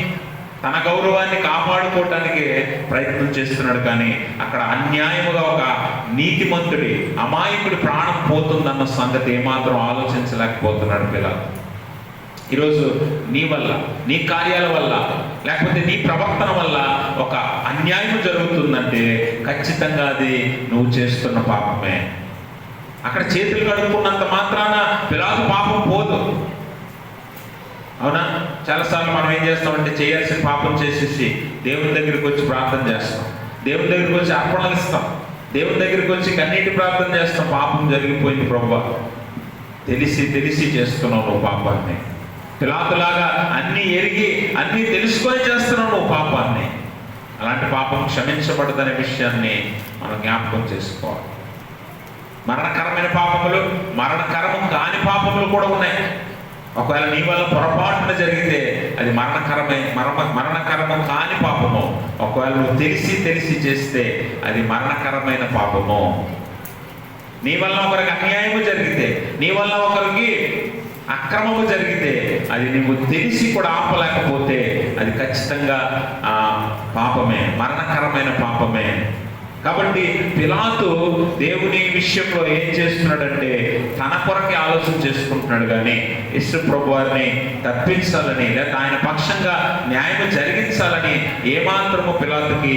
తన గౌరవాన్ని కాపాడుకోవటానికి ప్రయత్నం చేస్తున్నాడు. కానీ అక్కడ అన్యాయముగా ఒక నీతిమంతుడి, అమాయకుడి ప్రాణం పోతుందన్న సంగతి ఏమాత్రం ఆలోచించలేకపోతున్నాడు పిలాతు. ఈరోజు నీ వల్ల, నీ కార్యాల వల్ల, లేకపోతే నీ ప్రవర్తన వల్ల ఒక అన్యాయం జరుగుతుందంటే ఖచ్చితంగా అది నువ్వు చేస్తున్న పాపమే. అక్కడ చేతులు కడుక్కున్నంత మాత్రాన పిలాతు పాపం పోదు. అవునా? చాలాసార్లు మనం ఏం చేస్తామంటే చేయాల్సిన పాపం చేసేసి దేవుని దగ్గరికి వచ్చి ప్రార్థన చేస్తాం, దేవుని దగ్గరికి వచ్చి అర్పణలు ఇస్తాం, దేవుని దగ్గరికి వచ్చి కన్నీటి ప్రార్థన చేస్తాం. పాపం జరిగిపోయింది ప్రభువా, తెలిసి చేస్తున్నావు నువ్వు పాపాన్ని. పిలాతులాగా అన్నీ ఎరిగి అన్నీ తెలుసుకొని చేస్తున్నావు నువ్వు పాపాన్ని. అలాంటి పాపం క్షమించబడదనే విషయాన్ని మనం జ్ఞాపకం చేసుకోవాలి. మరణకరమైన పాపములు, మరణకరము కాని పాపములు కూడా ఉన్నాయి. ఒకవేళ నీ వల్ల పొరపాటున జరిగితే అది మరణకరము కాని పాపము. ఒకవేళ నువ్వు తెలిసి చేస్తే అది మరణకరమైన పాపము. నీ వల్ల ఒకరికి అన్యాయము జరిగితే, నీ వల్ల ఒకరికి అక్రమము జరిగితే, అది నువ్వు తెలిసి కూడా ఆపలేకపోతే అది ఖచ్చితంగా పాపమే, మరణకరమైన పాపమే. కాబట్టి పిలాతు దేవుని విషయంలో ఏం చేస్తున్నాడంటే తన కొరకే ఆలోచన చేసుకుంటున్నాడు. కానీ యేసు ప్రభు వారిని తప్పించాలని, లేదా ఆయన పక్షంగా న్యాయం జరిగించాలని ఏమాత్రము పిలాతుకి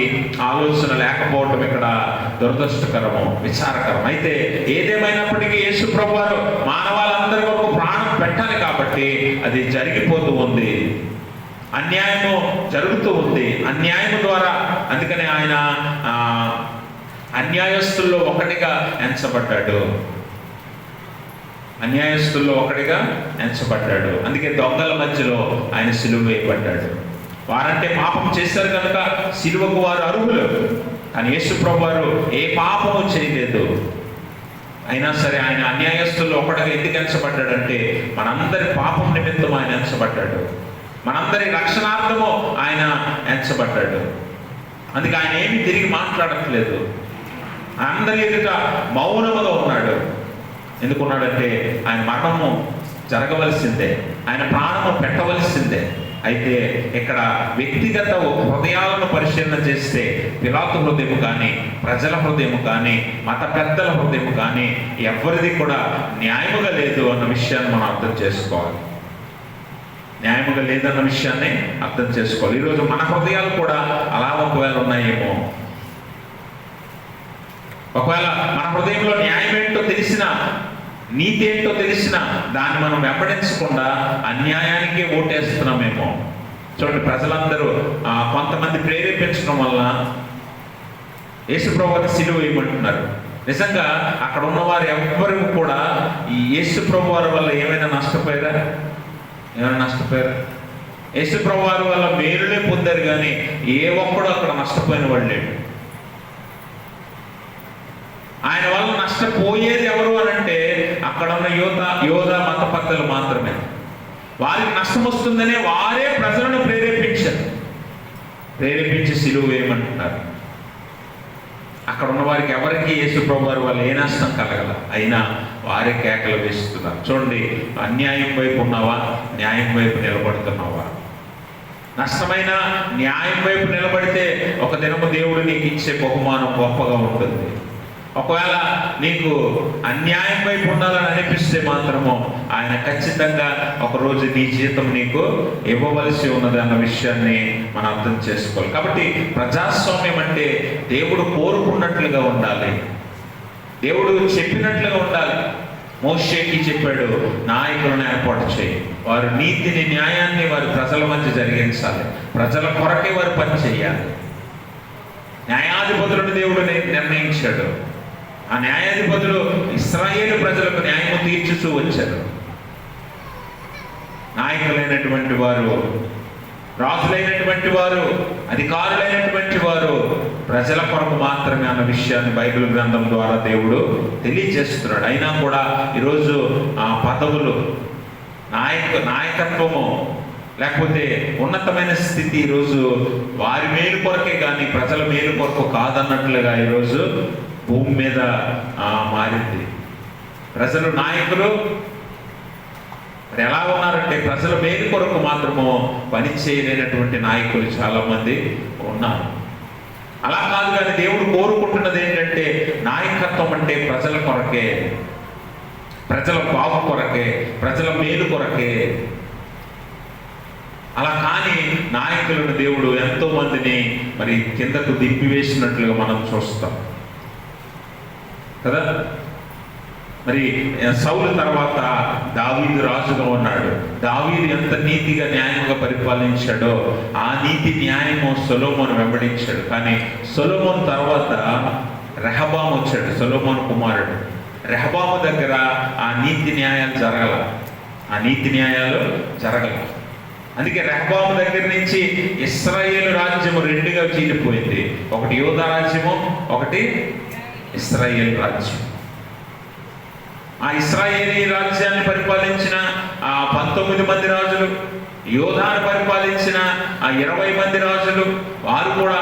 ఆలోచన లేకపోవటం ఇక్కడ దురదృష్టకరము, విచారకరం. అయితే ఏదేమైనప్పటికీ యేసు ప్రభు వారు మానవాళ్ళందరి కొరకు ప్రాణం పెట్టాలి కాబట్టి అది జరిగిపోతూ ఉంది. అన్యాయము జరుగుతూ ఉంది. అన్యాయము ద్వారా, అందుకని ఆయన అన్యాయస్తుల్లో ఒకటిగా ఎంచబడ్డాడు. అందుకే దొంగల మధ్యలో ఆయన సిలువ వేయబడ్డాడు. వారంటే పాపం చేశారు కనుక సిలువకు వారు అర్హులు. కానీ యేసు ప్రభు వారు ఏ పాపము చేయలేదు. అయినా సరే ఆయన అన్యాయస్తుల్లో ఒకటిగా ఎందుకు ఎంచబడ్డాడంటే మనందరి పాపం నిమిత్తం ఆయన ఎంచబడ్డాడు, మనందరి రక్షణార్థము ఆయన ఎంచబడ్డాడు. అందుకే ఆయన ఏమి తిరిగి మాట్లాడట్లేదు, అందరి ఎదుట మౌనముగా ఉన్నాడు. ఎందుకున్నాడంటే ఆయన మరణము జరగవలసిందే, ఆయన ప్రాణము పెట్టవలసిందే. అయితే ఇక్కడ వ్యక్తిగత హృదయాలను పరిశీలన చేస్తే పిలాతు హృదయము కానీ, ప్రజల హృదయము కానీ, మత పెద్దల హృదయము కానీ ఎవరిది కూడా న్యాయముగా లేదు అన్న విషయాన్ని మనం అర్థం చేసుకోవాలి. న్యాయముగా లేదన్న విషయాన్ని అర్థం చేసుకోవాలి. ఈరోజు మన హృదయాలు కూడా అలా ఒకవేళ ఉన్నాయేమో. ఒకవేళ మన హృదయంలో న్యాయం ఏంటో తెలిసినా, నీతి ఏంటో తెలిసినా దాన్ని మనం వెంబడించకుండా అన్యాయానికే ఓటేస్తున్నామేమో. చూడండి, ప్రజలందరూ కొంతమంది ప్రేరేపించడం వల్ల యేసుప్రభుని సిలువ వేయమంటున్నారు. నిజంగా అక్కడ ఉన్నవారు ఎవ్వరూ కూడా ఈ యేసుప్రభు వారి వల్ల ఏమైనా నష్టపోయారా? యేసుప్రభు వారి వల్ల మేలులే పొందారు, కానీ ఏ ఒక్కడు అక్కడ నష్టపోయిన వాడు లేడు. ఆయన వల్ల నష్టపోయేది ఎవరు అని అంటే అక్కడ ఉన్న యోధ మత పెద్దలు మాత్రమే. వారికి నష్టం వస్తుందనే వారే ప్రజలను ప్రేరేపించి సిలువ వేయమంటున్నారు. అక్కడ ఉన్న వారికి ఎవరికి యేసు ప్రభు వారి వల్ల ఏ నష్టం కలగల, అయినా వారే కేకలు వేస్తున్నారు. చూడండి, అన్యాయం వైపు ఉన్నావా, న్యాయం వైపు నిలబడుతున్నావా? నష్టమైన న్యాయం వైపు నిలబడితే ఒక దినము దేవుడు నీకు ఇచ్చే బహుమానం గొప్పగా ఉంటుంది. ఒకవేళ నీకు అన్యాయం వైపు ఉండాలని అనిపిస్తే మాత్రము ఆయన ఖచ్చితంగా ఒకరోజు నీ జీతం నీకు ఇవ్వవలసి ఉన్నది అన్న విషయాన్ని మనం అర్థం చేసుకోవాలి. కాబట్టి ప్రజాస్వామ్యం అంటే దేవుడు కోరుకున్నట్లుగా ఉండాలి, దేవుడు చెప్పినట్లుగా ఉండాలి. మోషేకి చెప్పాడు, నాయకులను ఏర్పాటు చేయి, వారు నీతిని న్యాయాన్ని వారి ప్రజల మధ్య జరిగించాలి, ప్రజల కొరకే వారు పని చేయాలి. న్యాయాధిపతులను దేవుడు నిర్ణయించాడు. ఆ న్యాయాధిపతులు ఇశ్రాయేలు ప్రజలకు న్యాయము తీర్చుతూ వచ్చారు. నాయకులైనటువంటి వారు, రాజులైనటువంటి వారు, అధికారులైనటువంటి వారు ప్రజల కొరకు మాత్రమే అన్న విషయాన్ని బైబిల్ గ్రంథం ద్వారా దేవుడు తెలియజేస్తున్నాడు. అయినా కూడా ఈరోజు ఆ పదవులు, నాయకత్వము, లేకపోతే ఉన్నతమైన స్థితి ఈరోజు వారి మేలు కొరకే కానీ ప్రజల మేలు కొరకు కాదన్నట్లుగా ఈరోజు భూమి మీద మారింది. ప్రజలు, నాయకులు మరి ఎలా ఉన్నారంటే ప్రజల మేలు కొరకు మాత్రము పని చేయలేనటువంటి నాయకులు చాలా మంది ఉన్నారు. అలా కాదు, కానీ దేవుడు కోరుకుంటున్నది ఏంటంటే నాయకత్వం అంటే ప్రజల కొరకే, ప్రజల బాగు కొరకే, ప్రజల మేలు కొరకే. అలా కానీ నాయకులను దేవుడు ఎంతో మందిని మరి కిందకు దింపివేసినట్లుగా మనం చూస్తాం కదా. మరి సౌలు తర్వాత దావీదు రాజుగా ఉన్నాడు. దావీదు ఎంత నీతిగా, న్యాయంగా పరిపాలించాడో ఆ నీతి న్యాయము సొలొమోను వెంబడించాడు. కానీ సొలొమోను తర్వాత రెహబాము వచ్చాడు, సొలొమోను కుమారుడు. రెహబాము దగ్గర ఆ నీతి న్యాయాలు జరగల. అందుకే రెహబాము దగ్గర నుంచి ఇశ్రాయేలు రాజ్యము రెండుగా చీలిపోయింది. ఒకటి యూదా రాజ్యము, ఒకటి ఇశ్రాయేలు రాజ్యం. ఆ ఇశ్రాయేలీ రాజ్యాన్ని పరిపాలించిన ఆ 19 మంది రాజులు, యోధాను పరిపాలించిన ఆ 20 మంది రాజులు, వారు కూడా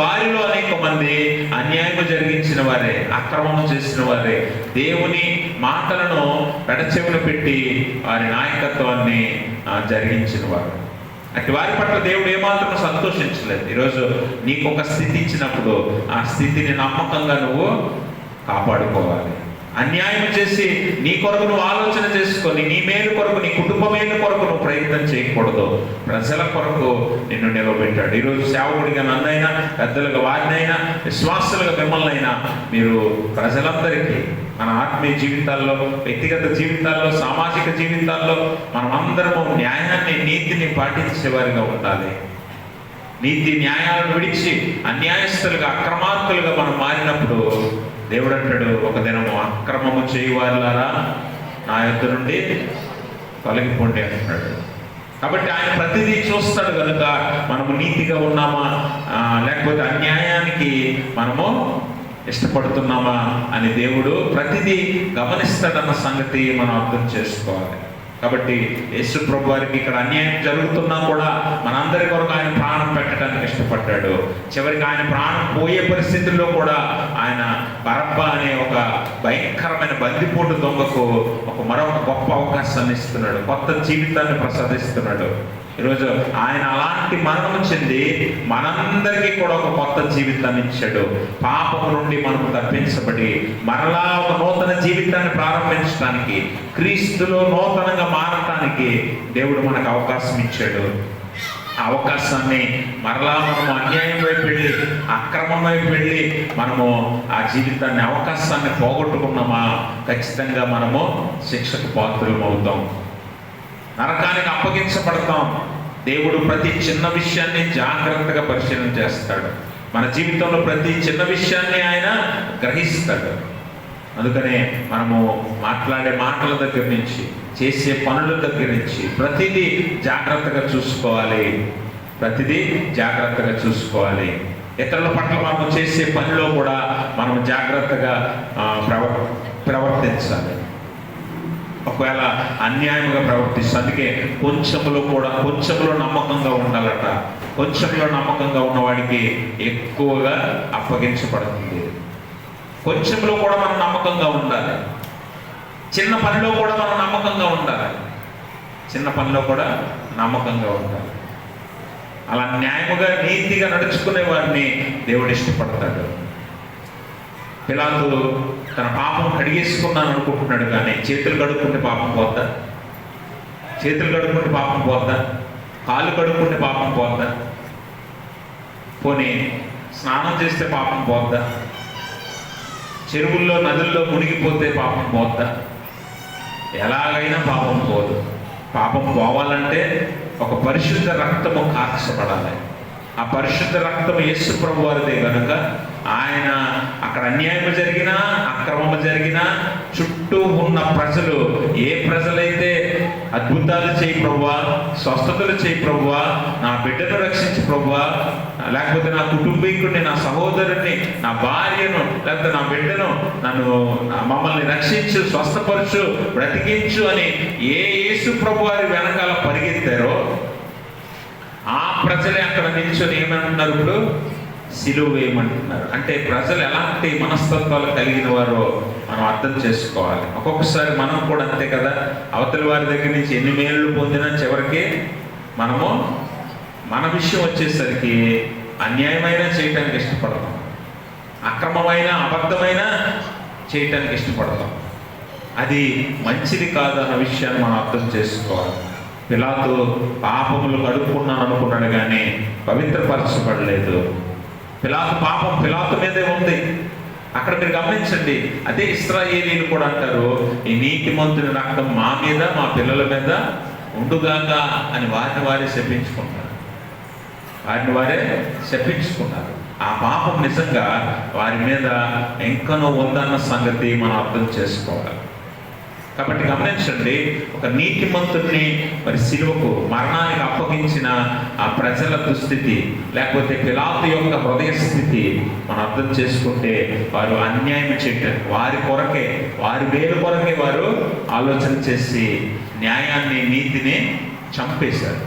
వారిలో అనేక మంది అన్యాయం జరిగించిన వారే, అక్రమం చేసిన వారే, దేవుని మాటలను పెడచెవిన పెట్టి వారి నాయకత్వాన్ని జరిగించిన వారు. అట్టి వారి పట్ల దేవుడు ఏమాత్రం సంతోషించలేదు. ఈరోజు నీకు ఒక స్థితి ఇచ్చినప్పుడు ఆ స్థితిని నమ్మకంగా నువ్వు కాపాడుకోవాలి. అన్యాయం చేసి నీ కొరకు నువ్వు ఆలోచన చేసుకొని నీ మేలు కొరకు, నీ కుటుంబ మేలు కొరకు నువ్వు ప్రయత్నం చేయకూడదు. ప్రజల కొరకు నిన్ను నిలబెట్టాడు. ఈరోజు సేవకుడిగా నన్నైనా, పెద్దలుగా వారినైనా, విశ్వాసులుగా మిమ్మల్ని అయినా మీరు ప్రజలందరికీ మన ఆత్మీయ జీవితాల్లో, వ్యక్తిగత జీవితాల్లో, సామాజిక జీవితాల్లో మనం అందరము న్యాయాన్ని, నీతిని పాటించేవారిగా ఉండాలి. నీతి న్యాయాలను విడిచి అన్యాయస్తులుగా, అక్రమార్కులుగా మనం మారినప్పుడు దేవుడు అంటాడు, ఒక దినము అక్రమము చేయవారులారా నా యొద్ద నుండి తొలగిపోండి అంటున్నాడు. కాబట్టి ఆయన ప్రతిదీ చూస్తాడు కనుక మనము నీతిగా ఉన్నామా, లేకపోతే అన్యాయానికి మనము ఇష్టపడుతున్నామా అని దేవుడు ప్రతిదీ గమనిస్తాడన్న సంగతి మనం అర్థం చేసుకోవాలి. కాబట్టి యేసు ప్రభు వారికి ఇక్కడ అన్యాయం జరుగుతున్నా కూడా మనందరి కొరకు ఆయన ప్రాణం పెట్టడానికి ఇష్టపడ్డాడు. చివరికి ఆయన ప్రాణం పోయే పరిస్థితుల్లో కూడా ఆయన బరబ్బా అనే ఒక భయంకరమైన బందిపోటు దొంగకు మరొక గొప్ప అవకాశాన్ని ఇస్తున్నాడు, కొత్త జీవితాన్ని ప్రసాదిస్తున్నాడు. ఈరోజు ఆయన అలాంటి మరణం చెంది మనందరికీ కూడా ఒక కొత్త జీవితాన్ని ఇచ్చాడు. పాపం నుండి మనకు తప్పించబడి మరలా ఒక నూతన జీవితాన్ని ప్రారంభించడానికి, క్రీస్తులో నూతనంగా మారటానికి దేవుడు మనకు అవకాశం ఇచ్చాడు. ఆ అవకాశాన్ని మరలా మనము అన్యాయం వైపు వెళ్ళి, అక్రమం వైపు వెళ్ళి మనము ఆ జీవితాన్ని, అవకాశాన్ని పోగొట్టుకున్నామా ఖచ్చితంగా మనము శిక్షకు పాత్రలం అవుతాం, నరకానికి అప్పగించబడతాం. దేవుడు ప్రతి చిన్న విషయాన్ని జాగ్రత్తగా పరిశీలన చేస్తాడు. మన జీవితంలో ప్రతి చిన్న విషయాన్ని ఆయన గ్రహిస్తాడు. అందుకనే మనము మాట్లాడే మాటల దగ్గర నుంచి, చేసే పనుల దగ్గర నుంచి ప్రతిదీ జాగ్రత్తగా చూసుకోవాలి. ఇతరుల పట్ల మనము చేసే పనిలో కూడా మనం జాగ్రత్తగా ప్రవర్తించాలి. ఒకవేళ అన్యాయంగా ప్రవర్తిస్తే, అందుకే కొంచెంలో నమ్మకంగా ఉండాలట. కొంచెంలో నమ్మకంగా ఉన్నవాడికి ఎక్కువగా అప్పగించబడుతుంది. కొంచెంలో కూడా మనం నమ్మకంగా ఉండాలి. చిన్న పనిలో కూడా మనం నమ్మకంగా ఉండాలి. అలా న్యాయముగా, నీతిగా నడుచుకునే వారిని దేవుడు ఇష్టపడతాడు. పిలాతు తన పాపం కడిగేసుకున్నాను అనుకుంటున్నాడు, కానీ చేతులు కడుక్కుంటే పాపం పోద్దా? కాళ్ళు కడుక్కుంటే పాపం పోద్దా? పోనీ స్నానం చేస్తే పాపం పోద్దా? చెరువుల్లో, నదుల్లో మునిగిపోతే పాపం పోద్దా? ఎలాగైనా పాపం పోదు. పాపం పోవాలంటే ఒక పరిశుద్ధ రక్తము కార్చబడాలి. ఆ పరిశుద్ధ రక్తం యేసు ప్రభు వారిదే కనుక ఆయన అక్కడ అన్యాయం జరిగినా, అక్రమము జరిగినా చుట్టూ ఉన్న ప్రజలు, ఏ ప్రజలైతే అద్భుతాలు చేయి ప్రభువా, స్వస్థతలు చేయి ప్రభువా, నా బిడ్డను రక్షించి ప్రభువా, లేకపోతే నా కుటుంబీకుడిని, నా సహోదరుడిని, నా భార్యను, లేకపోతే నా బిడ్డను మమ్మల్ని రక్షించు, స్వస్థపరచు, బ్రతికించు అని ఏ యేసు ప్రభు వారి వెనకాల పరిగెత్తారో ఆ ప్రజలే అక్కడ నిల్చొని ఏమంటున్నారు, ఇప్పుడు సిలువ వేయమంటున్నారు. అంటే ప్రజలు ఎలాంటి మనస్తత్వాలు కలిగిన వారో మనం అర్థం చేసుకోవాలి. ఒక్కొక్కసారి మనం కూడా అంతే కదా, అవతలి వారి దగ్గర నుంచి ఎన్ని మేళ్ళు పొందినా చివరికి మనము మన విషయం వచ్చేసరికి అన్యాయమైన చేయటానికి ఇష్టపడతాం, అక్రమమైన అబద్ధమైన చేయటానికి ఇష్టపడతాం. అది మంచిది కాదు అన్న విషయాన్ని మనం అర్థం చేసుకోవాలి. పిలాతు పాపములు కడుక్కున్నాను అనుకున్నాడు కానీ పవిత్రపరచబడలేదు. పిలాతు పాపం పిలాతు మీదే ఉంది. అక్కడ మీరు గమనించండి, అదే ఇశ్రాయేలీలు కూడా అంటారు, ఈ నీతిమంతుని రక్తం మా మీద, మా పిల్లల మీద ఉండుగాక అని వారిని వారే శపించుకుంటారు. వారిని వారే శపించుకున్నారు. ఆ పాపం నిజంగా వారి మీద ఎంకనో ఉందన్న సంగతి మనం అర్థం చేసుకోవాలి. కాబట్టి గమనించండి, ఒక నీతిమంతుడిని మరి సిలువకు మరణానికి అప్పగించిన ఆ ప్రజల దుస్థితి, లేకపోతే పిలాతు యొక్క హృదయ స్థితి మనం అర్థం చేసుకుంటే, వారు అన్యాయం చేయటం వారి కొరకే, వారి వేరు కొరకే వారు ఆలోచన చేసి న్యాయాన్ని, నీతిని చంపేశారు.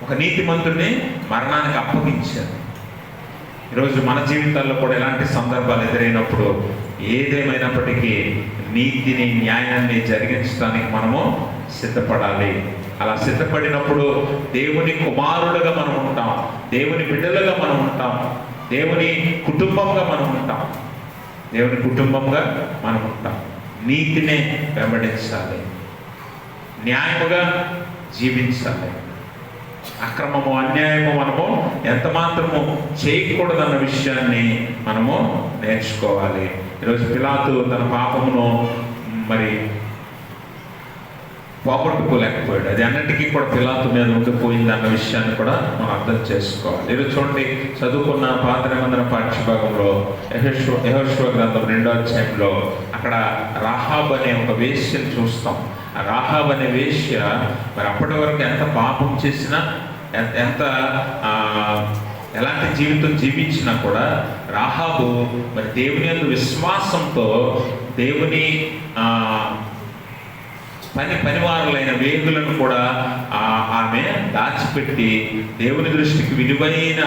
ఒక నీతిమంతుడిని మరణానికి అప్పగించారు. ఈరోజు మన జీవితాల్లో కూడా ఎలాంటి సందర్భాలు ఎదురైనప్పుడు ఏదేమైనప్పటికీ నీతిని, న్యాయాన్ని జరిగించడానికి మనము సిద్ధపడాలి. అలా సిద్ధపడినప్పుడు దేవుని కుమారులుగా మనం ఉంటాం, దేవుని బిడ్డలుగా మనం ఉంటాం, దేవుని కుటుంబంగా మనం ఉంటాం, దేవుని కుటుంబంగా మనం ఉంటాం. నీతినే వెంబడించాలి, న్యాయముగా జీవించాలి. అక్రమము, అన్యాయము మనము ఎంత మాత్రము చేయకూడదన్న విషయాన్ని మనము నేర్చుకోవాలి. ఈరోజు పిలాతు తన పాపమును మరి పోగొట్టుకోలేకపోయాడు. అది అన్నిటికీ కూడా పిలాతు మీద ఉండిపోయింది అన్న విషయాన్ని కూడా మనం అర్థం చేసుకోవాలి. ఈరోజు చూడండి, చదువుకున్న పాత నిబంధన పాఠ్యభాగంలో యెహోషువ గ్రంథం 2వ అధ్యాయంలో అక్కడ రాహాబ్ అనే ఒక వేశ్యను చూస్తాం. ఆ రాహాబ్ అనే వేశ్య మరి అప్పటి వరకు ఎంత పాపం చేసినా, ఎంత ఎలాంటి జీవితం జీవించినా కూడా రాహాబు మరి దేవుని యందు విశ్వాసంతో దేవుని పనివారులైన వేగులను కూడా ఆమె దాచిపెట్టి దేవుని దృష్టికి విలువైన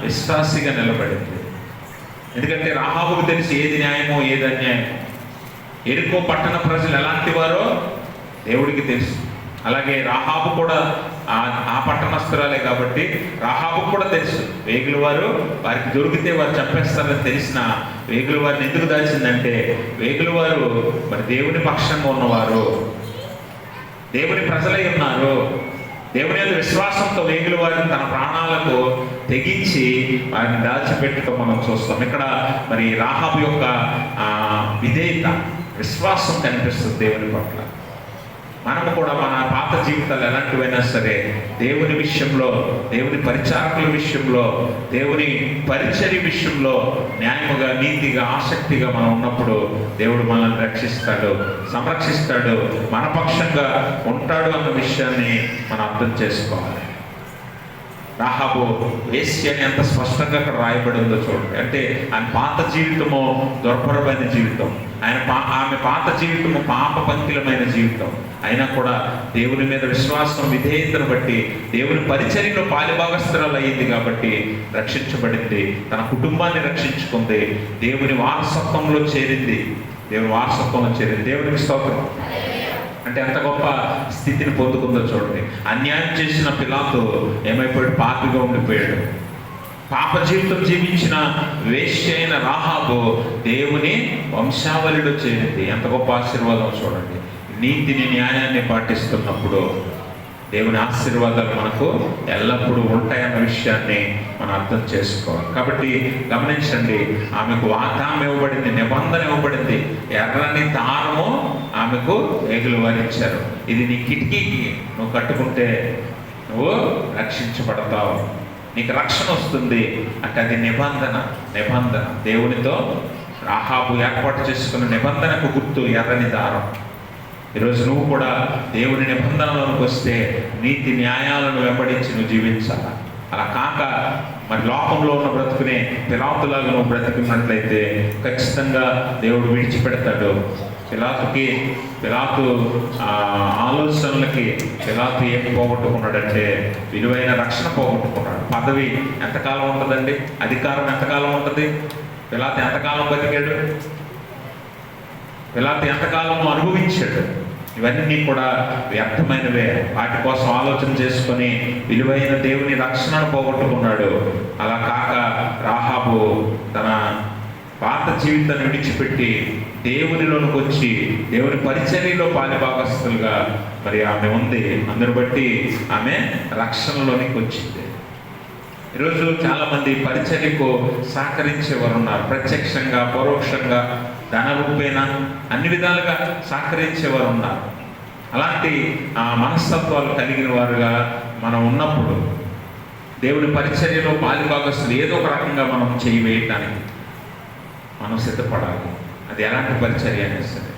విశ్వాసిగా నిలబడింది. ఎందుకంటే రాహాబుకు తెలిసి ఏది న్యాయమో ఏది అన్యాయమో. ఎరుకో పట్టణ ప్రజలు ఎలాంటి వారో దేవుడికి తెలుసు. అలాగే రాహాబు కూడా ఆ పట్టణస్తురాలే కాబట్టి రాహాబు కూడా తెలుసు, వేగుల వారు వారికి దొరికితే వారు చంపేస్తారని తెలిసిన వేగుల వారిని ఎందుకు దాచిందంటే, వేగుల వారు మరి దేవుని పక్షంగా ఉన్నవారు, దేవుని ప్రజలై ఉన్నారు. దేవుని యొక్క విశ్వాసంతో వేగుల వారిని తన ప్రాణాలకు తెగించి వారిని దాచిపెట్టడం మనం చూస్తాం. ఇక్కడ మరి రాహాబు యొక్క విధేయత, విశ్వాసం కనిపిస్తుంది దేవుని పట్ల. మనము కూడా మన పాత జీవితాలు ఎలాంటివైనా సరే దేవుని విషయంలో, దేవుని పరిచారకుల విషయంలో, దేవుని పరిచర్య విషయంలో న్యాయముగా, నీతిగా, ఆసక్తిగా మనం ఉన్నప్పుడు దేవుడు మనల్ని రక్షిస్తాడు, సంరక్షిస్తాడు, మన పక్షంగా ఉంటాడు అన్న విషయాన్ని మనం అర్థం చేసుకోవాలి. రాహాబు వేశ్య అని ఎంత స్పష్టంగా అక్కడ రాయబడి ఉందో చూడండి. అంటే ఆయన పాత జీవితము దుర్భరమైన జీవితం, ఆమె పాత జీవితము పాప పంకిలమైన జీవితం. అయినా కూడా దేవుని మీద విశ్వాసం, విధేయతను బట్టి దేవుని పరిచర్యలో పాలిభాగస్తురాలు అయ్యింది కాబట్టి రక్షించబడింది, తన కుటుంబాన్ని రక్షించుకుంది, దేవుని వారసత్వంలో చేరింది, దేవుని వారసత్వంలో చేరింది. దేవునికి స్తోత్రం. అంటే ఎంత గొప్ప స్థితిని పొందుకుందో చూడండి. అన్యాయం చేసిన పిలాతు ఏమైపోయాడు? పాపిగా ఉండిపోయాడు. పాప జీవితం జీవించిన వేశ్య అయిన రాహాబు దేవుని వంశావళిలో చేరింది. ఎంత గొప్ప ఆశీర్వాదం చూడండి. నీతిని, న్యాయాన్ని పాటిస్తున్నప్పుడు దేవుని ఆశీర్వాదాలు మనకు ఎల్లప్పుడూ ఉంటాయన్న విషయాన్ని మనం అర్థం చేసుకోవాలి. కాబట్టి గమనించండి, ఆమెకు వాగ్దానం ఇవ్వబడింది, నిబంధన ఇవ్వబడింది, ఎర్రని దారము ఆమెకు వేగులు వారిచ్చారు. ఇది నీ కిటికీకి నువ్వు కట్టుకుంటే నువ్వు రక్షించబడతావు. నీకు రక్షణ వస్తుంది అంటే అది నిబంధన దేవునితో రాహాబు ఏర్పాటు చేసుకున్న నిబంధనకు గుర్తు ఎర్రని దారం. ఈరోజు నువ్వు కూడా దేవుని నిబంధనలోకి వస్తే నీతి న్యాయాలను వెంబడించి నువ్వు జీవించాలా. అలా కాక మరి లోకంలో ఉన్న బ్రతుకునే పిలాతులాగా నువ్వు బ్రతుకున్నట్లయితే ఖచ్చితంగా దేవుడు విడిచిపెడతాడు. పిలాతు ఆలోచనలకి పిలాతు ఏం పోగొట్టుకున్నాడంటే విలువైన రక్షణ పోగొట్టుకున్నాడు. పదవి ఎంతకాలం ఉంటుందండి? అధికారం ఎంతకాలం ఉంటుంది? పిలాతు ఎంతకాలం బతికాడు? పిలాతు ఎంతకాలం అనుభవించాడు? ఇవన్నీ కూడా వ్యర్థమైనవే. వాటి కోసం ఆలోచన చేసుకొని విలువైన దేవుని రక్షణను పోగొట్టుకున్నాడు. అలా కాక రాహాబు తన పాత జీవితాన్ని విడిచిపెట్టి దేవునిలోనికి వచ్చి దేవుని పరిచర్యలో పాలిభాగస్తులుగా మరి ఆమె ఉంది. అందును బట్టి ఆమె రక్షణలోనికి వచ్చింది. ఈరోజు చాలామంది పరిచర్యకు సహకరించేవారు ఉన్నారు. ప్రత్యక్షంగా, పరోక్షంగా, ధన రూపేణ అన్ని విధాలుగా సహకరించేవారు ఉన్నారు. అలాంటి మనస్తత్వాలు కలిగిన వారుగా మనం ఉన్నప్పుడు దేవుని పరిచర్యలో పాలిభాగస్తులు ఏదో ఒక రకంగా మనం చేయి వేయటానికి మనం సిద్ధపడాలి. అది ఎలాంటి పరిచర్య అయినా సరే.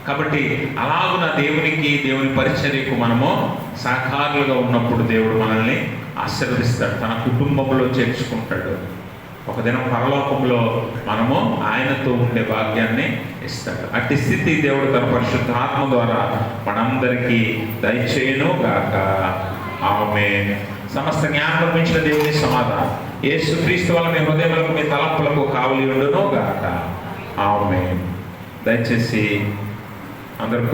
కాబట్టి అలాగున దేవుని పరిచర్యకు మనము సహకారులుగా ఉన్నప్పుడు దేవుడు మనల్ని ఆశీర్వదిస్తాడు, తన కుటుంబంలో చేర్చుకుంటాడు. ఒక దినం పరలోకంలో మనము ఆయనతో ఉండే భాగ్యాన్ని ఇస్తాడు. అట్టి స్థితి దేవుడు తన పరిశుద్ధ ఆత్మ ద్వారా మనందరికీ దయచేయును గాక. ఆమేన్. సమస్త జ్ఞానం మించిన దేవుని సమాధానం యేసుక్రీస్తు వల్ల మీ హృదయములకు, మీ తలంపులకు కావలి ఉండును గాక. ఆమేన్. దయచేసి అందరూ